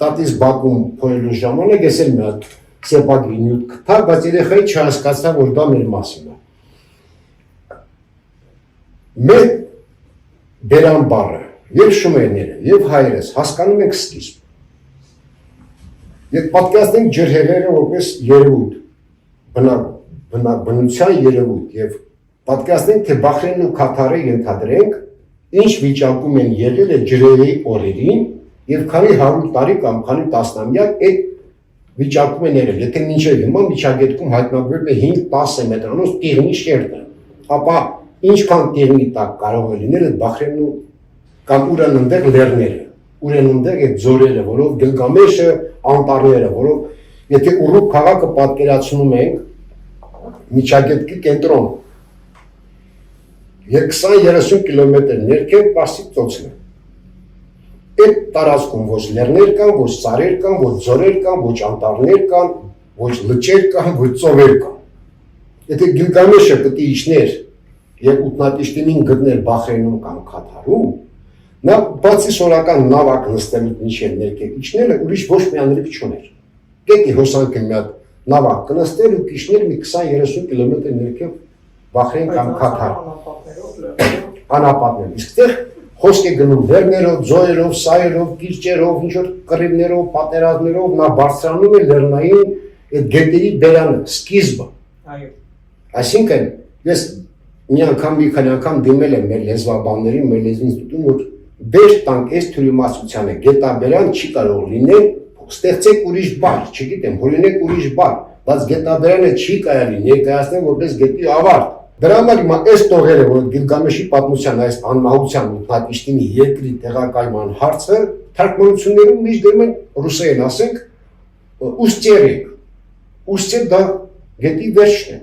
տատիս Բաքում փորելու ժամանակ ես էլ մի հատ սեպագիր նյութ գտա, բայց երեխայի չհասկացա, որ դա մեր մասին է։ Մեր բերան բառը եւ շումերները եւ հայերս հասկանում ենք սկիզբ։ Եվ պատկերացնենք ջրհեղեղը որպես երևույթ, բնության երևույթ եւ պատկերացնենք թե Բախրեյնն ու Քաթարը ենթադրենք ինչ վիճակում են եղել այդ ջրհեղեղի օրերին եւ քանի 100 տարի կամ քանի տասնամյակ այդ վիճակում են եղել։ Եթե մինչեւ հիմա միջագետքում հայտնաբերվել է 5-10 մետրանոց տիղնի շերտը, ապա ինչքան տիղնի տակ կարող է լինել այդ Բախրեյնն ու կամ ուր են ընդեղ լեռները, ուր են ընդեղ այդ ձորերը, որով Գիլգամեշը, անտառները, որով եթե Ուռուկ քաղաքը պատկերացնում ենք միջագետքի կենտրոն, 20-30 կիլոմետր ներքև Պարսից ծոցն է։ Այդ տարածքում ոչ լեռներ կան, ոչ ծառեր կան, ոչ ձորեր կան, ոչ անտառներ կան, ոչ լճեր կան, ոչ ծովեր կան։ Եթե Գիլգամեշը պետք է իջներ եւ ութնատիշտին գտներ Բախրեյնում կամ Քաթարում, նա բացի սորական նավակ նստելուց մինչև ներքև իջնելը ուրիշ ոչ մի անելիք չուներ։ Գետի հոսանքը մի հատ նավակ կնստել ու իջնել մի 20-30 կիլոմետր ներքև Բախրեյն կամ Քաթար։ Անապատներ։ Իսկ դեռ խոսք է գնում լեռներով, ձորերով, սայերով, կիրճերով, ինչ որ կռիվներով, պատերազմներով նա բարձրանում է լեռնային այդ գետերի բերանը, սկիզբը։ Այո։ Այսինքն ես մի անգամ մի քանի անգամ դիմել եմ մեր լեզվաբաններին, մեր լեզվի ինստիտուտում, որ բեր տանք այս թյուրիմացությանը, գետաբերան չի կարող լինել, ստեղծեք ուրիշ բառ, չգիտեմ, հորինեք ուրիշ բառ, բայց գետաբերանը չի կարելի ներկայացնել որպես գետի ավարտ։ Դրա համար հիմա այս տողերը, որ Գիլգամեշի պատմության այս անմահության ութնատիշտինի երկրի տեղակայման հարցը թարգմանություններում միշտ դնում են ռուսերեն, ասենք ուստերիկ, ուստեր դա գետի վերջն է։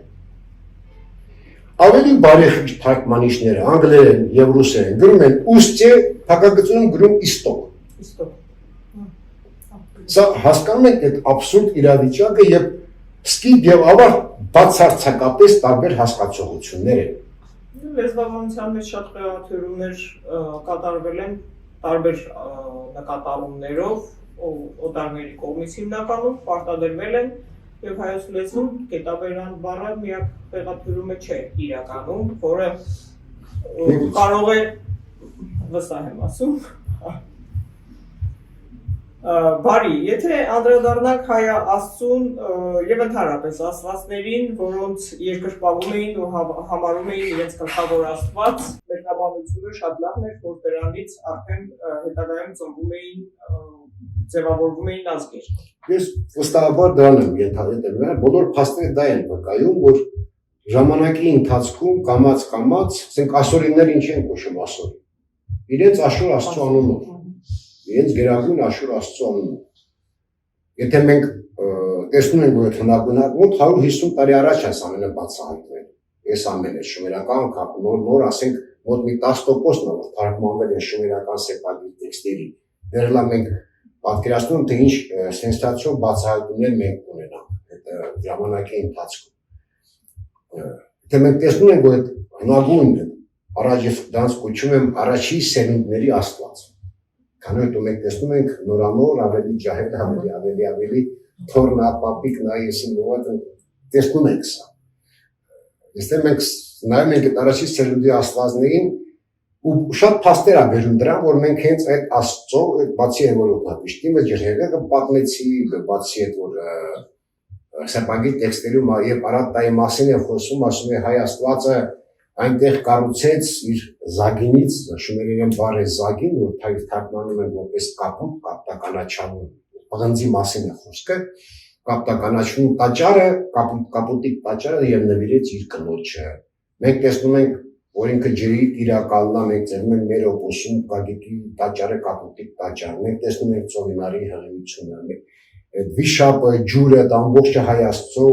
Ավելի բարեխիղճ թարգմանիչները անգլերեն եւ ռուսերեն գրում են устье, փակագծում գրում իստոկ։ Սա հասկանում եք այդ абսուրդ իրավիճակը եւ սկիզբ եւ ավարտ բացարձակապես տարբեր հասկացողություններ են։ Լեզվաբանության մեջ շատ խեղաթյուրումներ կատարվել են տարբեր նկատառումներով, օտարների կողմից հիմնականում պարտադրվել են եւ հայոց լեզվում գետաբերան բառը միակ խեղաթյուրումը չէ իրականում, որը կարող է վստահ եմ ասում բարի, եթե անդրադառնանք հայ աստծուն եւ ընդհանրապես աստվածներին, որոնց երկրպագում էին ու համարում էին իրենց գլխավոր աստված, մեկնաբանությունը շատ լավն էր, որ դրանից արդեն հետագայում ծնվում էին ձևավորվում էին ազգեր։ Ես վստահաբար դրան եմ ենթադրել, բոլոր փաստերը դա են վկայում, որ ժամանակի ընթացքում կամաց, ասենք ասորիները ինչ են կոչում ասոր։ Իրենց Աշուր աստծու անունով, իրենց գերագույն Աշուր աստծու անունով։ Եթե մենք տեսնում ենք, որ հնագույն մոտ 150 տարի առաջ այս ամենը բացահայտվել, այս ամենը շումերական նոր ասենք մոտ մի 10%-ն որ թարգմանվել են շումերական սեպագիր տեքստերի, դեռ լավ մենք պատկերացնում թե ինչ սենսացիոն բացահայտումներ մենք ունենանք այդ ժամանակի ընթացքում։ Եթե մենք տեսնում ենք, որ այդ հնագույնը առաջ դրանց կոչում եմ առաջի սերունդների աստված։ Քանի որ մենք տեսնում ենք նորանոր ավելի ջահել, ավելի թորնապապիկ նայեցին ո՞տ տեսնում ենք սա։ Այստեղ մենք նայում ենք այդ առաջի սերունդի աստվածներին ու շատ փաստեր ա բերում դրան, որ մենք հենց այդ աստծո, բացի այն որ ուտնապիշտի մեջ ջրհեղեղը պատմեցի, բացի այդ որ սեպագիր տեքստերում եւ Արատտայի մասին է խոսում, ասում է հայ աստվածը այնտեղ կառուցեց իր զագինից, շումերերեն բառը զագին, որ թարգմանում են որպես կապուտ, կապտականաչավուն, պղնձի մասին է խոսքը, կապտականացնում տաճարը, կապուտիկ տաճարը եւ նվիրեց իր կնոջը։ Մենք տեսնում ենք, որ ինքը ջրի տիրակալն է, մենք ծերում ենք մեր օպոսում Գագիկի տաճարը կապուտիկ տաճար, մենք տեսնում ենք Ծովինարի հղիությունը, այդ վիշապը, ջուրը, ամբողջը Հայ Աստծո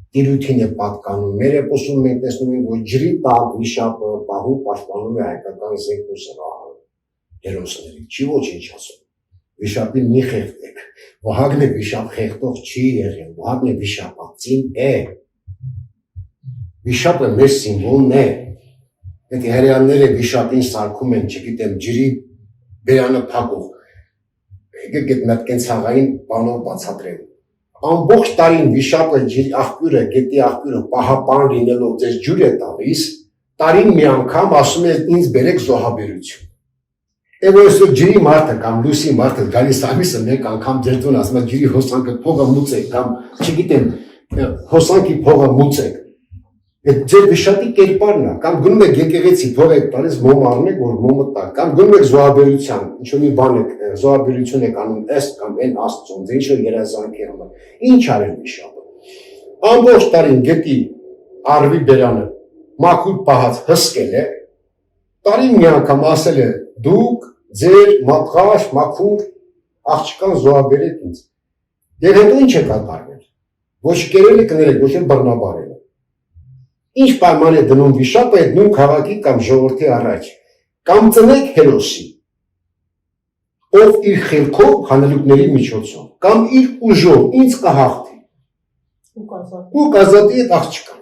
տիրույթին է պատկանում։ Մեր օպոսում մենք տեսնում ենք, որ ջրի տակ վիշապը պահում պաշտպանում է հայկական զենք ու զրահը հերոսների, չի ոչինչ ասում։ Վիշապին մի խեղդեք, Վահագնը վիշապ խեղդող չի եղել, Վահագնը վիշապացին է։ Վիշապը մեր սիմվոլն է։ Այդ հրեաները վիշապին սարքում են, չգիտեմ, ջրի բերանը փակող։ Եկեք այդ մտքեն ցաղային բանով բացատրեմ։ Ամբողջ տարին վիշապը ջրի աղբյուրը, գետի աղբյուրը պահապան լինելով ձեզ ջուր է տալիս, տարին մի անգամ ասում է ինձ բերեք զոհաբերություն։ Եվ այսօր ջրի մարդը կամ լույսի մարդը գալիս ամիսը մեկ անգամ ձեր տուն ասում է ջրի հոսանքը փողը մուծեք կամ չգիտեմ հոսանքի փողը մուծեք։ Այդ ձեր վիշապի կերպարն է, կամ գնում եք եկեղեցի փող եք տալիս մոմ առնեք, որ մոմը տակ, կամ գնում եք զոհաբերության, ինչ-որ մի բան եք, զոհաբերություն եք անում այս կամ այն Աստծուն, ձեր ինչ-որ երազանքի համար։ Ինչ արել վիշապը։ Ամբողջ տարին գետի արվի բերանը մաքուր պահած հսկել է, տարին մի անգամ ասել է դուք ձեր մատղաշ, մաքուր աղջկան զոհաբերեք ինձ։ Եվ հետո ինչ է կատարվել։ Ոչ կերել է կներեք, ոչ էլ բռնաբարել է։ Ինչ պայման է դնում վիշապը այդ նույն քաղաքի կամ ժողովրդի առաջ, կամ ծնեք հերոսի, ով իր խելքով հանելուկների միջոցով, կամ իր ուժով ինձ կհաղթի ու կազատի այդ աղջկան։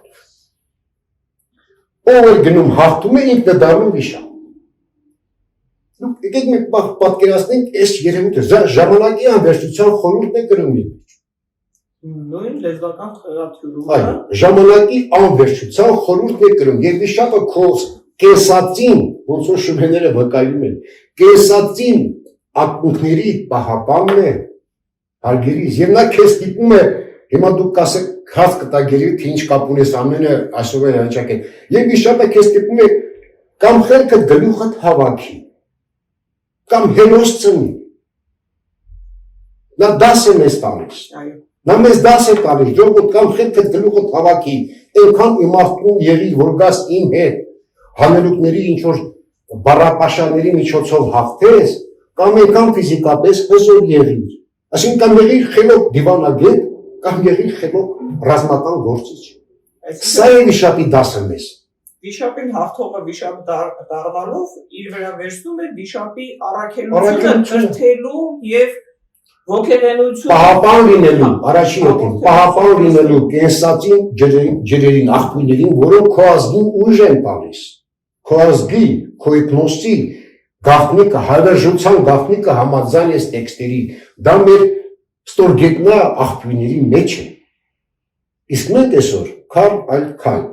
Ով էլ գնում հաղթում է, ինքն է դառնում վիշապ։ Եկեք մենք պատկերացնենք այս երևույթը, ժամանակի անվերջության խորհուրդն է գրում իր մեջ։ Նույն լեզվական խեղաթյուրումը։ Այո, ժամանակի անվերջության խորհուրդն է գրում, եւ վիշապը քո կեսածին, ոնց որ շուբեները վկայում են, կեսածին ակունքների պահապանն է, հարգերից, եւ նա քեզ դիտում է, հիմա դուք կասեք հաց կտագերի, թե ինչ կապ ունես ամենը այսօր են անջակեն, եւ վիշապը քեզ դիտում է կամ խելքը գլուխդ հավաքի, կամ հերոս ծնի, նա դաս է մեզ տալիս, նա մեզ դաս է տալիս, ժողովուրդ կամ խելքդ գլուխդ հավաքի, այնքան իմաստուն եղի, որ գաս իմ հետ, հանելուկների ինչ-որ բառապաշարների միջոցով հաղթես, կամ այնքան ֆիզիկապես հզոր եղիր, այսինքն եղիր խելոք դիվանագետ, կամ եղիր խելոք ռազմական գործիչ, սա է վիշապի դասը մեզ։ Վիշապին հաղթողը վիշապ դառնալով իր վրա վերցնում է վիշապի առաքելությունը կրթելու եւ ոգեղենություն պահապան լինելու, առաջին ոտին, պահապան լինելու կենսածին ջրերին, աղբյուրներին, որոնք քո ազգին ուժ են տալիս, քո ազգի, քո էթնոսի գաղտնիքը, հայրաժության գաղտնիքը համաձայն այս տեքստերի, դա մեր ստորգետնա աղբյուրների մեջ է։ Իսկ մենք այսօր քար այլ քար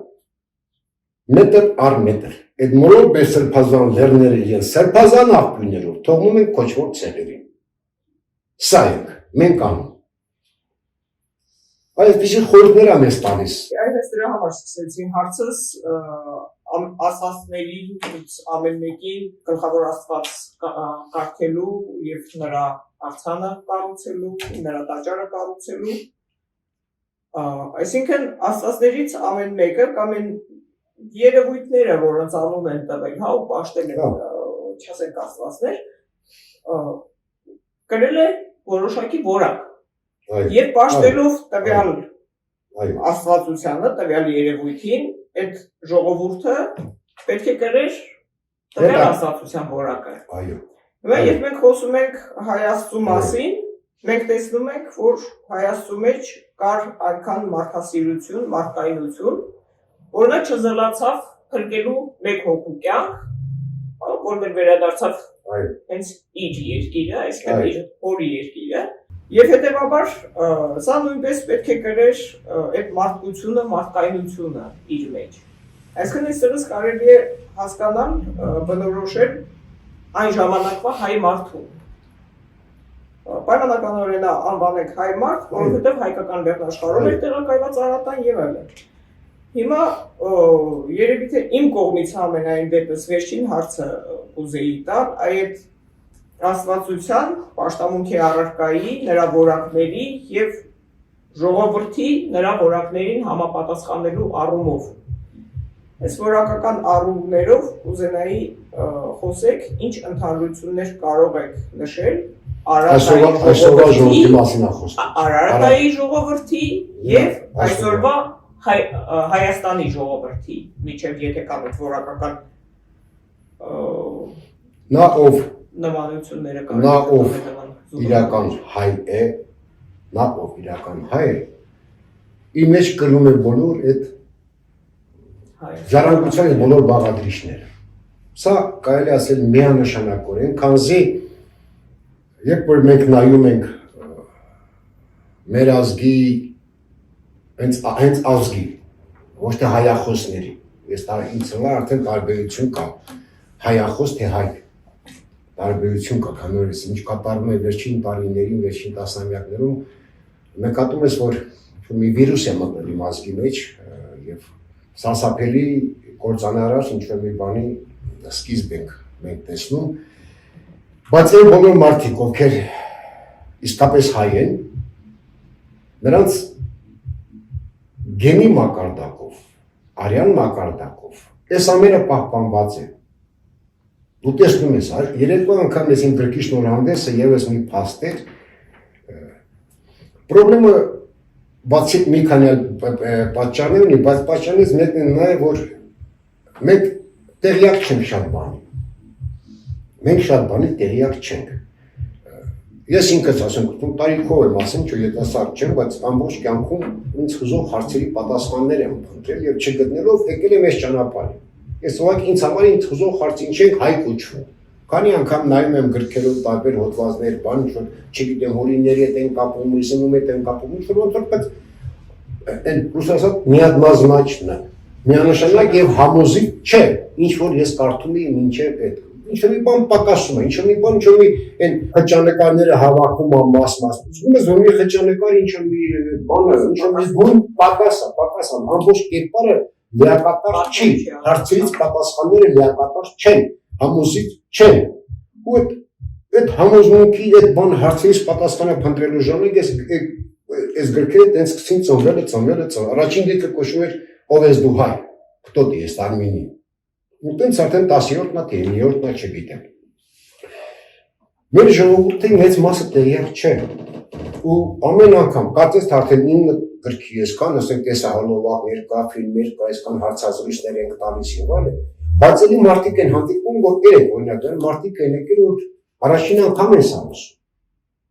մետր առ մետր, այդ մոլոր մեր սրբազան լեռները իրեն սրբազան աղբյուրներով թողնում ենք կոչվող ցեղերին։ Սա ենք, մենք անում։ Այսպիսի խորհուրդներ է մեզ տալիս։ Այս դրա համար սկսեցի հարցս աստվածների ամեն մեկին գլխավոր աստված կարգելու եւ նրա արձանը կառուցելու, նրա տաճարը կառուցելու։ Այսինքն աստվածներից ամեն մեկը կամ այն երևույթները, որոնց անուն են տվել, հա, ու պաշտել են, չասենք աստվածներ, կրել է որոշակի որակ եւ պաշտելով տվյալ աստվածությանը, տվյալ երևույթին, այդ ժողովուրդը պետք է կրեր տվյալ աստվածության որակը։ Այո։ Հիմա երբ մենք խոսում ենք Հայ Աստծու մասին, մենք տեսնում ենք, որ Հայ Աստծու մեջ կար այնքան մարդասիրություն, մարդկայնություն, որ նա չզլացավ փրկելու մեկ հոգու կյանք, որ մեր վերադարձավ հենց իր երկիրը, այսինքն իր հորի երկիրը, եւ հետեւաբար սա նույնպես պետք է կրեր այդ մարդկությունը, մարդկայնությունը իր մեջ։ Այսինքն այստեղից կարելի է հասկանալ, բնորոշել այն ժամանակվա հայ մարդու։ Պայմանականորեն անվանենք հայ մարդ, որովհետեւ հայկական վերնաշխարհում էր տեղակայված Արատան եւ այլն։ Հիմա երևի թե իմ կողմից ամենայն դեպս վերջին հարցը կուզեի տալ, այդ Աստվածության, պաշտամունքի առարկայի, նրա որակների և ժողովրդի նրա որակներին համապատասխանելու առումով։ Այս որակական առումներով կուզենայի խոսեք, ինչ ընդհանրություններ կարող եք նշել Արարատայի ժողովրդի և այսօրվա Հայաստանի ժողովրդի միջև եթե կամ այդ որակական նմանությունները նա ով իրական հայ է, իր մեջ կրում է բոլոր այդ ժառանգության բոլոր բաղադրիչները։ Սա կարելի ասել միանշանակորեն, քանզի երբ որ մենք նայում ենք մեր ազգի հենց ազգի, ոչ թե հայախոսների, ես ինձ համար արդեն տարբերություն կա, հայախոս թե հայ տարբերություն կա, քանի որ ինչ կատարվում է վերջին տարիներին, վերջին տասնամյակներում, նկատում ես, որ մի վիրուս է մտնել իմ ազգի մեջ և սարսափելի կործանարար ինչ-որ մի բանի սկիզբ ենք մենք տեսնում, բայց այն բոլոր մարդիկ, ովքեր իսկապես հայ են, նրանց գենի մակարդակով, արյան մակարդակով, այս ամենը պահպանված է։ Դու տեսնում ես, երեկվա անգամ ես իմ գրքի շնորհանդեսը ևս մի փաստ էր, պրոբլեմը բացի մի քանի պատճառներ ունի, բայց պատճառներից մեկն է նա է, որ մենք տեղյակ չենք շատ բանի։ Մենք շատ բանի տեղյակ չենք։ Ես ինքս ասեմ, տարիքով եմ ասեմ, չէ ետասակ չեմ, բայց ամբողջ կյանքում ինձ խզող հարցերի պատասխաններ եմ փնտրել և չգտնելով եկել եմ այս ճանապարհին։ Ես ուղղակի ինձ համար ինձ խզող հարց ինչ ենք հայ կոչվում։ Քանի անգամ նայում եմ գրքերով տարբեր հոդվածներ, բան ինչ-որ, չգիտեմ, հորինների հետ են կապում, ուսումում հետ են կապում, ինչ-որ ոնց-որ, բայց այն ռուսասած միադմազնաչն է, միանշանակ և համոզիչ չէ, ինչ-որ ես կարդում եմ մինչև այդ, ինչ-որ մի բան պակասում է, ինչ-որ մի բան, ինչ-որ մի այն խճանկարները հավաքում է մաս-մաս, զգում ես, որ մի խճանկար ինչ-որ մի բան է, ինչ-որ մի բուն պակաս է, ամբողջ կերպարը լիակատար չի, հարցերից պատասխանները լիակատար չեն, համոզիչ չեն, ու այդ համոզմունքի այդ բան հարցերից պատասխանը փնտրելու ժամանակ այս գրքերը տենց սկսին ծնվել, առաջին դեպքը կոչվում էր ով ես դու հայ, кто ты ես Արմենի, ու տենց արդեն 10-րդնա թե 9-րդնա չգիտեմ։ Մեր ժողովուրդի մեծ մասը տեղյակ չէ, ու ամեն անգամ, կարծես թե արդեն 9 գրքի ես կան, ասենք տեսահոլովակներ կա, ֆիլմեր կա, այսքան հարցազրույցներ ենք տալիս և այլն, բայց էլի մարդիկ են հանդիպում, որ երեք օրինակ մարդիկ են եկել, որ առաջին անգամ են սարսում,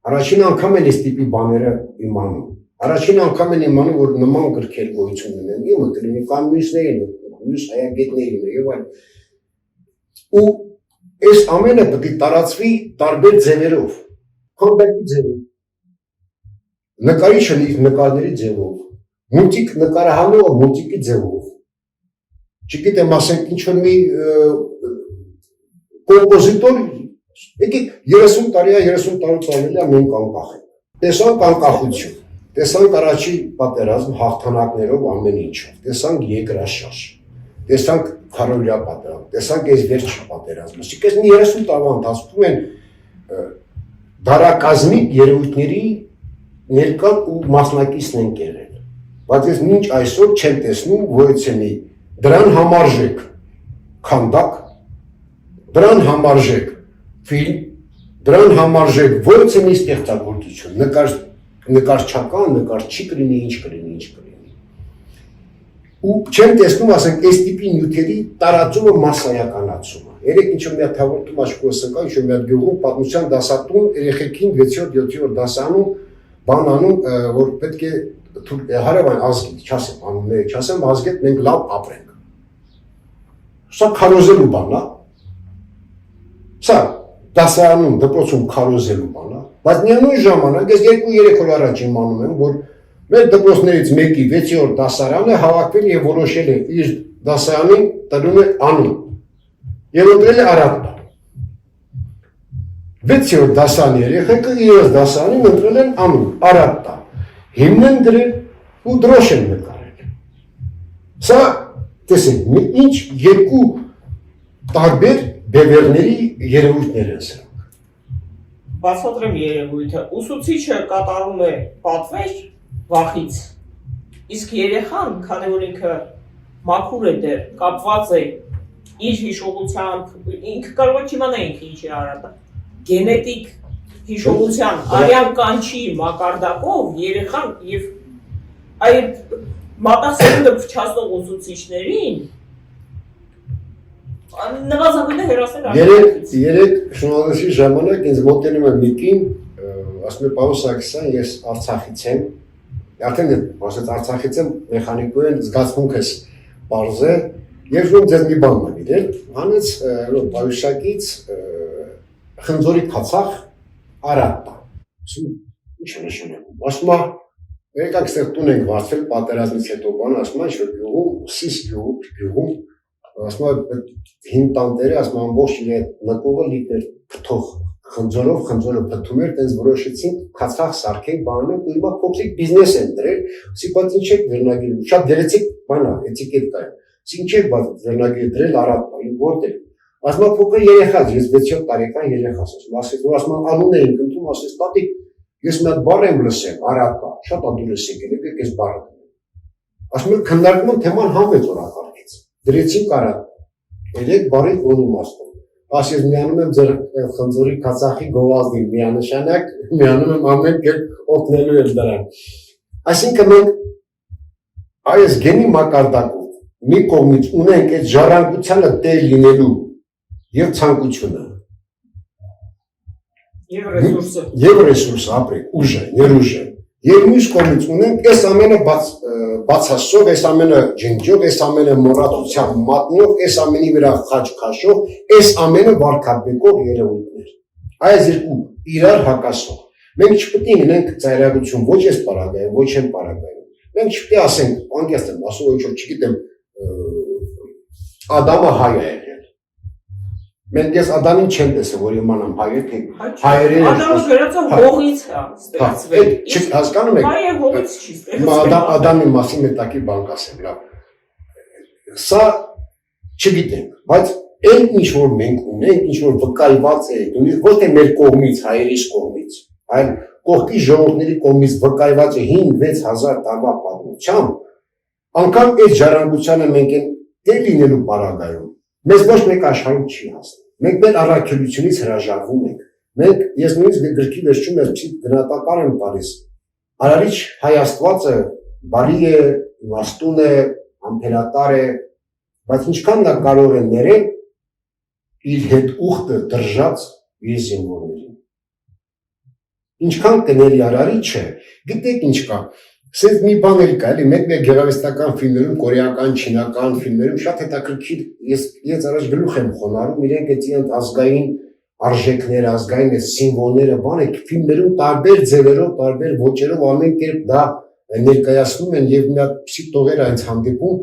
առաջին անգամ են այս տիպի բաները իմանում, առաջին անգամ են իմանում, որ նման գրքեր գոյություն ունեն, իմը կլինի կամ մյուսներին, մյուս հայագետներին և այլն, ու այս ամենը պետք է տարածվի տարբեր ձևերով, քանդակի ձևով, նկարիչը նկարների ձևով, մուլտիկ նկարահանողը մուլտիկի ձևով, չգիտեմ, ասենք ինչ-որ մի կոմպոզիտոր, եկեք 30 տարի է, 30 տարուց ավելի է մենք անկախ ենք, տեսանք անկախություն, տեսանք առաջի պատերազմ հաղթանակներով ամեն ինչով, տեսանք երկրաշարժ, տեսանք քարոզիա պատերազմ, տեսանք այս վերջի պատերազմը, այսինքն մի 30 տարվա ընթացքում են դարակազմիկ երևույթների ներկան ու մասնակիցն են եղել, բայց ես մինչ այսօր չեմ տեսնում գոյացնի դրան համարժեք քանդակ, դրան համարժեք ֆիլմ, դրան համարժեք ոչ մի ստեղծագործություն, նկարչական, նկարչի կլինի, ինչ կլինի։ Ու չեմ տեսնում, ասենք, այս տիպի նյութերի տարածումը մասսայականացումը։ Երեք ինչ-որ մի հատ հաղորդում աչքովս ընկա, ինչ-որ մի հատ գյուղում պատմության դասատուն երեխեքին 6-7-րդ դասանում բան անում, որ պետք է հարևան ազգի, չասեմ անունները, չասեմ ազգի հետ մենք լավ ապրենք։ Սա քարոզելու բան է։ Սա դասարանում, դպրոցում քարոզելու բան է, բայց միևնույն ժամանակ ես 2-3 օր առաջ իմանում եմ, որ մեր դպրոցներից մեկի 6-րդ դասարանը հավաքվել և որոշել է իր դասարանին տրում է անուն և ընտրել է Արարատը։ 6-րդ դասարանի երեխեքը իրենց դասարանին ընտրել են անուն Արարատը, հիմն են դրել ու դրոշ են նկարել։ Սա տեսեք, ինչ երկու տարբեր բևեռների երևույթներ են սրանք։ բացատրեմ երևույթը։ Ուսուցիչը կատարում է պատվեր վախից, իսկ երեխան, քանի որ ինքը մաքուր է դեռ, կապված է իր հիշողությամբ, ինքը կարող է չիմանա ինքը ինչ է արել, գենետիկ հիշողության արյան կանչի մակարդակով երեխան եւ այդ մատասերունը փչացնող ուսուցիչներին նվազագույնը հերոսներ երեք շնորհալի ժամանակ ինձ մոտենում է մի կին, ասում է Պարոն Սարգսյան, ես Արցախից եմ, արդեն ասած Արցախից եմ, մեխանիկորեն զգացմունքս պարզ է, եւ ում ձեզ մի բան մտել, հանեց բարուշակից խնձորի փացախ Արատա։ Ինչ նշանակում։ Ասում է, եկեք ստեղ տուն ենք վարձել պատերազմից հետո բան, ասում է, ինչ-որ գյուղում, սիս գյուղում, ասում է, հին տանտերը, ասում է, ամբողջ իր այդ նկողը լիտեր փթող խնձորով, խնձորը փթում էր, տենց որոշեցին քացախ սարքենք, բանանենք, ու հիմա փոքրիկ բիզնես են դրել, սիպած ինչ եք վերնագիրում, շատ դերեցիկ բան է, էտիկետկա է, ինչ եք վերնագիր դրել Արատա, որտեղ։ Ասում է, փոքր երեխա, ես 6-7 տարեկան երեխա, ասում է, անուն էինք ընդում, ասես, տատիկ, ես մի հատ բառ եմ լսել, Արատա, շատ ադուրես եկել, եկեք ես բառը դրեմ։ Ասում է, քննարկում թեման համեց օրակարգից, դրեցինք Արատա, երեք բառի ոնիմաստով։ Ասես, միանում եմ ձեր խնձորի քացախի գովազդին, միանշանակ, միանում եմ ամեն կերպ օգնելու եմ դրան։ Այսինքն մենք այս գենի մակարդակով մի կողմից ունենք այդ ժառանգությանը տեր լինելու եւ ցանկությունը եւ ռեսուրսը ապրեք ուժը ներուժը եւ մյուս կողմից ունենք այս ամենը բացասով այս ամենը ջնջող այս ամենը մոռացության մատնող այս ամենի վրա խաչ քաշող այս ամենը վարքաբեկող երևույթներ այս երկու իրար հակասող մենք չպետք է ունենք ծայրագություն ոչ այս պարագայում ոչ այն պարագայում մենք չպետք է ասենք անկեղծ եմ ասում ոչ որ չգիտեմ Ադամը հայ է եղել մենք ես Ադամին չեմ տեսել որ իմանամ հայ է թե հայերեն Ադամը գրածը հողից է ստեղծվել հասկանում եք հայը հողից չի ստեղծվել Ադամի մասին մետակի բան կասեմ լավ սա չգիտեմ բայց այն ինչ որ մենք ունենք ինչ որ վկայված է ոչ թե մեր կողմից հայերիս կողմից այլ կողքի ժողովուրդների կողմից վկայված է 5-6 հազար տարվա պատմությամբ անգամ այս ժառանգությանը մենք դեր լինելու պարագայում մեզ ոչ մեկ աշխարհում չի հասնում մենք մեր առաքելությունից հրաժարվում ենք մենք ես նույնիսկ գրքի վերջում եմ գնահատական եմ տալիս արարիչ հայ աստվածը բարի է իմաստուն է ամփելատար է բայց ինչքան նա կարող է ներել իր հետ ուխտը դրժած իր զինվորներին ինչքան կների արարիչը գիտեք ինչ կա Սենց մի բան էլ կա, էլի մեկ-մեկ գեղարվեստական ֆիլմերում, կորեական, չինական ֆիլմերում շատ հետաքրքիր ես առաջ գլուխ եմ խոնարհում, իրենք այդ ազգային արժեքները, ազգային սիմվոլները, բանը ֆիլմերում տարբեր ձևերով, տարբեր ոճերով ամեն կերպ դա ներկայացնում են եւ մի հատ պսի տողեր այնց հանդիպում,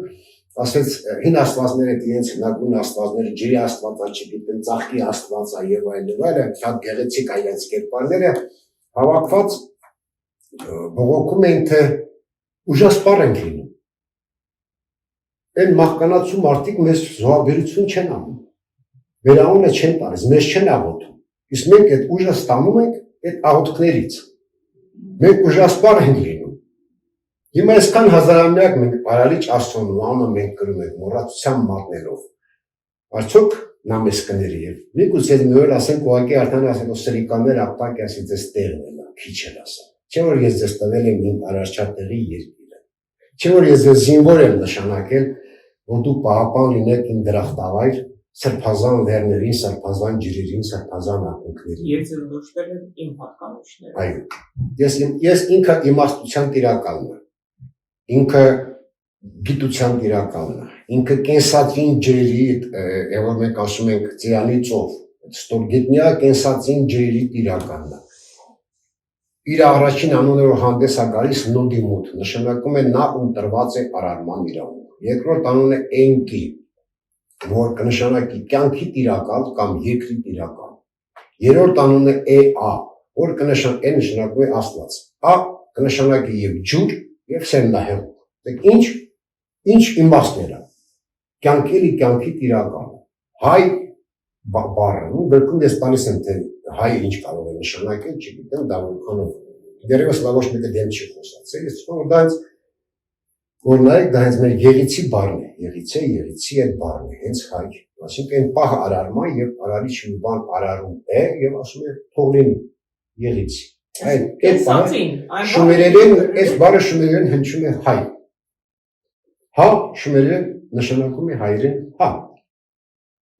ասես հին աստվածները իրենց հնագույն աստվածները, ջրի աստվածա, չգիտեմ, ծաղկի աստվածա եւ այլն, շատ գեղեցիկ այլց կերպարները հավաքված բողոքում են թե ուժասպառ ենք լինում այն մահկանացու մարդիկ մեզ զոհաբերություն չեն անում վերահունը չեն տալիս մեզ չեն աղոթում իսկ մենք այդ ուժը ստանում ենք այդ աղոթքներից մենք ուժասպառ ենք լինում հիմա այսքան հազարամյակ մենք paraliç աստծուն անունը մենք կրում ենք մոռացության մատնելով արդյոք նա մեզ կների եւ միգուցե մի օր ասենք ուղղակի արդեն ասենք սրիկաններ ապտակի ասի ձեզ տեղն է քիչ էլ ասա Չէ որ ես ձեզ տվել եմ իմ առաջատեղի երկիրը։ Չէ որ ես ձեզ զինվոր եմ նշանակել, որ դուք պահապան լինեք իմ դրախտավայր, սրբազան լեռներին, սրբազան ջրերին, սրբազան ակունքներին։ Ես ձեզ նշվել եմ իմ հատկանիշները։ Այո։ Ես ինքը իմաստության տիրակալն եմ։ Ինքը գիտության տիրակալն է։ Ինքը կենսածին ջրերի, որ մենք ասում ենք ծիրանի ծով, ստորգետնյա կենսածին ջրերի տիրակալն է։ Իր առաջին անունը որ հանդես է գալիս նոդիմուտ, նշանակում է նա ում տրված է արարման իրավունք։ Երկրորդ անունը Էնկի, որ կնշանակի կյանքի տիրակալ կամ երկրի տիրակալ։ Երրորդ անունը Էա, որ նշանակում է Աստված։ Ա կնշանակի եւ ջուր եւ սերնդահեղուկ։ Ինչ իմաստներ է։ Կյանքի տիրակալ։ Հայ բառը, գրքում ես տալիս եմ թե հայ ինչ կարող է նշանակել, չգիտեմ, դա որքանով դերևս լավ ոչ մեկը դեմ չի խոսացել, ես ասում եմ դա հենց որ նայեք դա հենց մեր եղիցի բառն է, եղիցի այդ բառն է, հենց հայ, այսինքն այն պահ արարման եւ արարիչ մի բան արարում է եւ ասում է թող լինի եղիցի։ Այդ շումերերեն այս բառը շումերերեն հնչում է հայ։ Հա շումերերեն նշանակում է հայերեն հա։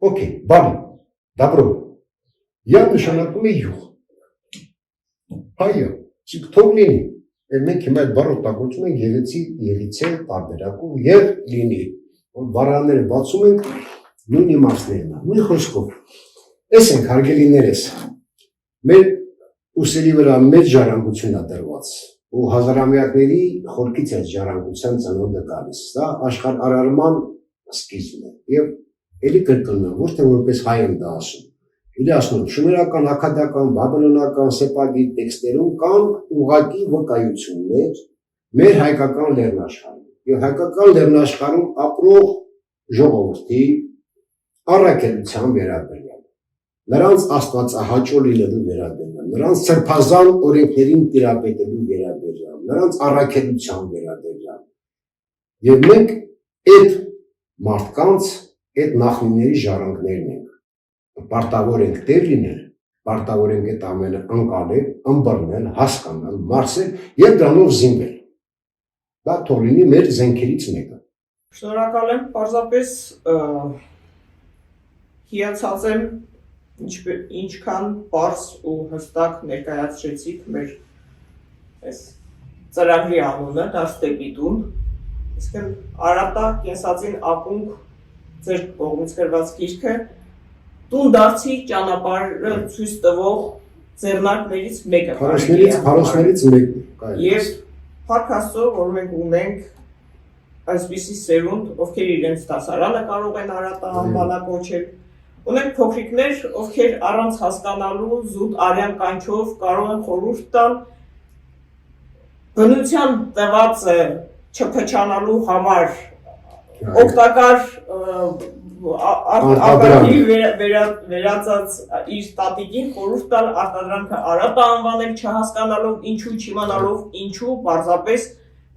Okay, բան, добро։ Я նշանակում է յուղ։ Հայը, իսկ թող լինի։ Մենք հիմա այդ բառը օգտագործում ենք եղիցի տարբերակով եւ լինի։ Որ բառաները բացում ենք նույն իմաստներն, նույն խոսքով։ Էս ենք հարգելիներս։ Մեր ուսերի վրա մեծ ժառանգություն է դրված։ Ու հազարամյակների խորքից է ժառանգության ծնունդը գալիս։ Դա աշխարհարարման սկիզբն է։ Եվ էլի կրկնում եմ, ոչ թե որպես հայ եմ դա ասում։ Իրի ասում, շումերական, աքադական, բաբելոնական, սեպագի տեքստերում կան ուղղակի վկայություններ մեր հայկական լեռնաշխարհում։ Եվ հայկական լեռնաշխարհում ապրող ժողովրդի առաքելության վերաբերյալ, նրանց աստվածահաճո լինելու վերաբերյալ, նրանց սրբազան օրենքներին տիրապետելու վերաբերյալ, նրանց առաքելության վերաբերյալ։ Եվ մենք այդ մարդկանց այդ նախնիների ժառանգներն ենք։ Պարտավոր ենք տեր լինել, պարտավոր ենք այդ ամենը ընկալել, ըմբռնել, հասկանալ, մարսել եւ դրանով զինվել։ Դա թող լինի մեր զենքերից մեկը։ Շնորհակալ եմ, պարզապես հիացած եմ ինչքան պարզ ու հստակ ներկայացրեցիք մեր այս ծրագրի անունը, դարձ դեպի տուն։ Իսկ Արատա կենսածին ակունք ձեր կողմից գրված գիրքը տուն դարձի ճանապարհը ցույց տվող ձեռնարկներից մեկը։ Փարոսներից մեկը։ Եվ փառք Աստծո, որ մենք ունենք այսպիսի սերունդ, ովքեր իրենց դասարանը կարող են Արատա անվանակոչել։ Ունենք փոքրիկներ, ովքեր առանց հասկանալու զուտ արյան կանչով կարող են խորհուրդ տալ բնության տված չփչանալու համար օգտակար արտադրամի վերածած իր տատիկին խորհուրդ տալ արտադրանքը Արատա անվանել չհասկանալով ինչու, չիմանալով ինչու, պարզապես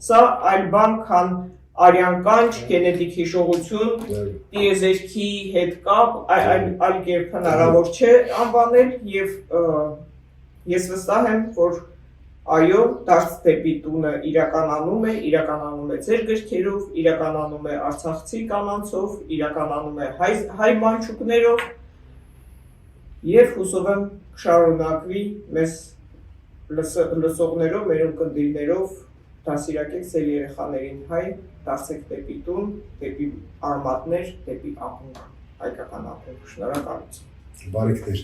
սա այլ բան, քան արյան կանչ, գենետիկ հիշողություն, տիեզերքի հետ կապ, այլ կերպ հնարավոր չէ անվանել եւ ես վստահ եմ, որ այո, դարձ դեպի տունը իրականանում է ձեր գրքերով, իրականանում է արցախցի կանանցով, իրականանում է հայ մանչուկներով եւ հուսով եմ կշարունակվի մեզ լսողներով, մեր ունկնդիրներով դասիրակեք ձեր երեխաներին հայ, դարձեք դեպի տուն, դեպի արմատներ, դեպի ակունք, հայկական ակունք, շնորհակալություն։ Բարիքներ։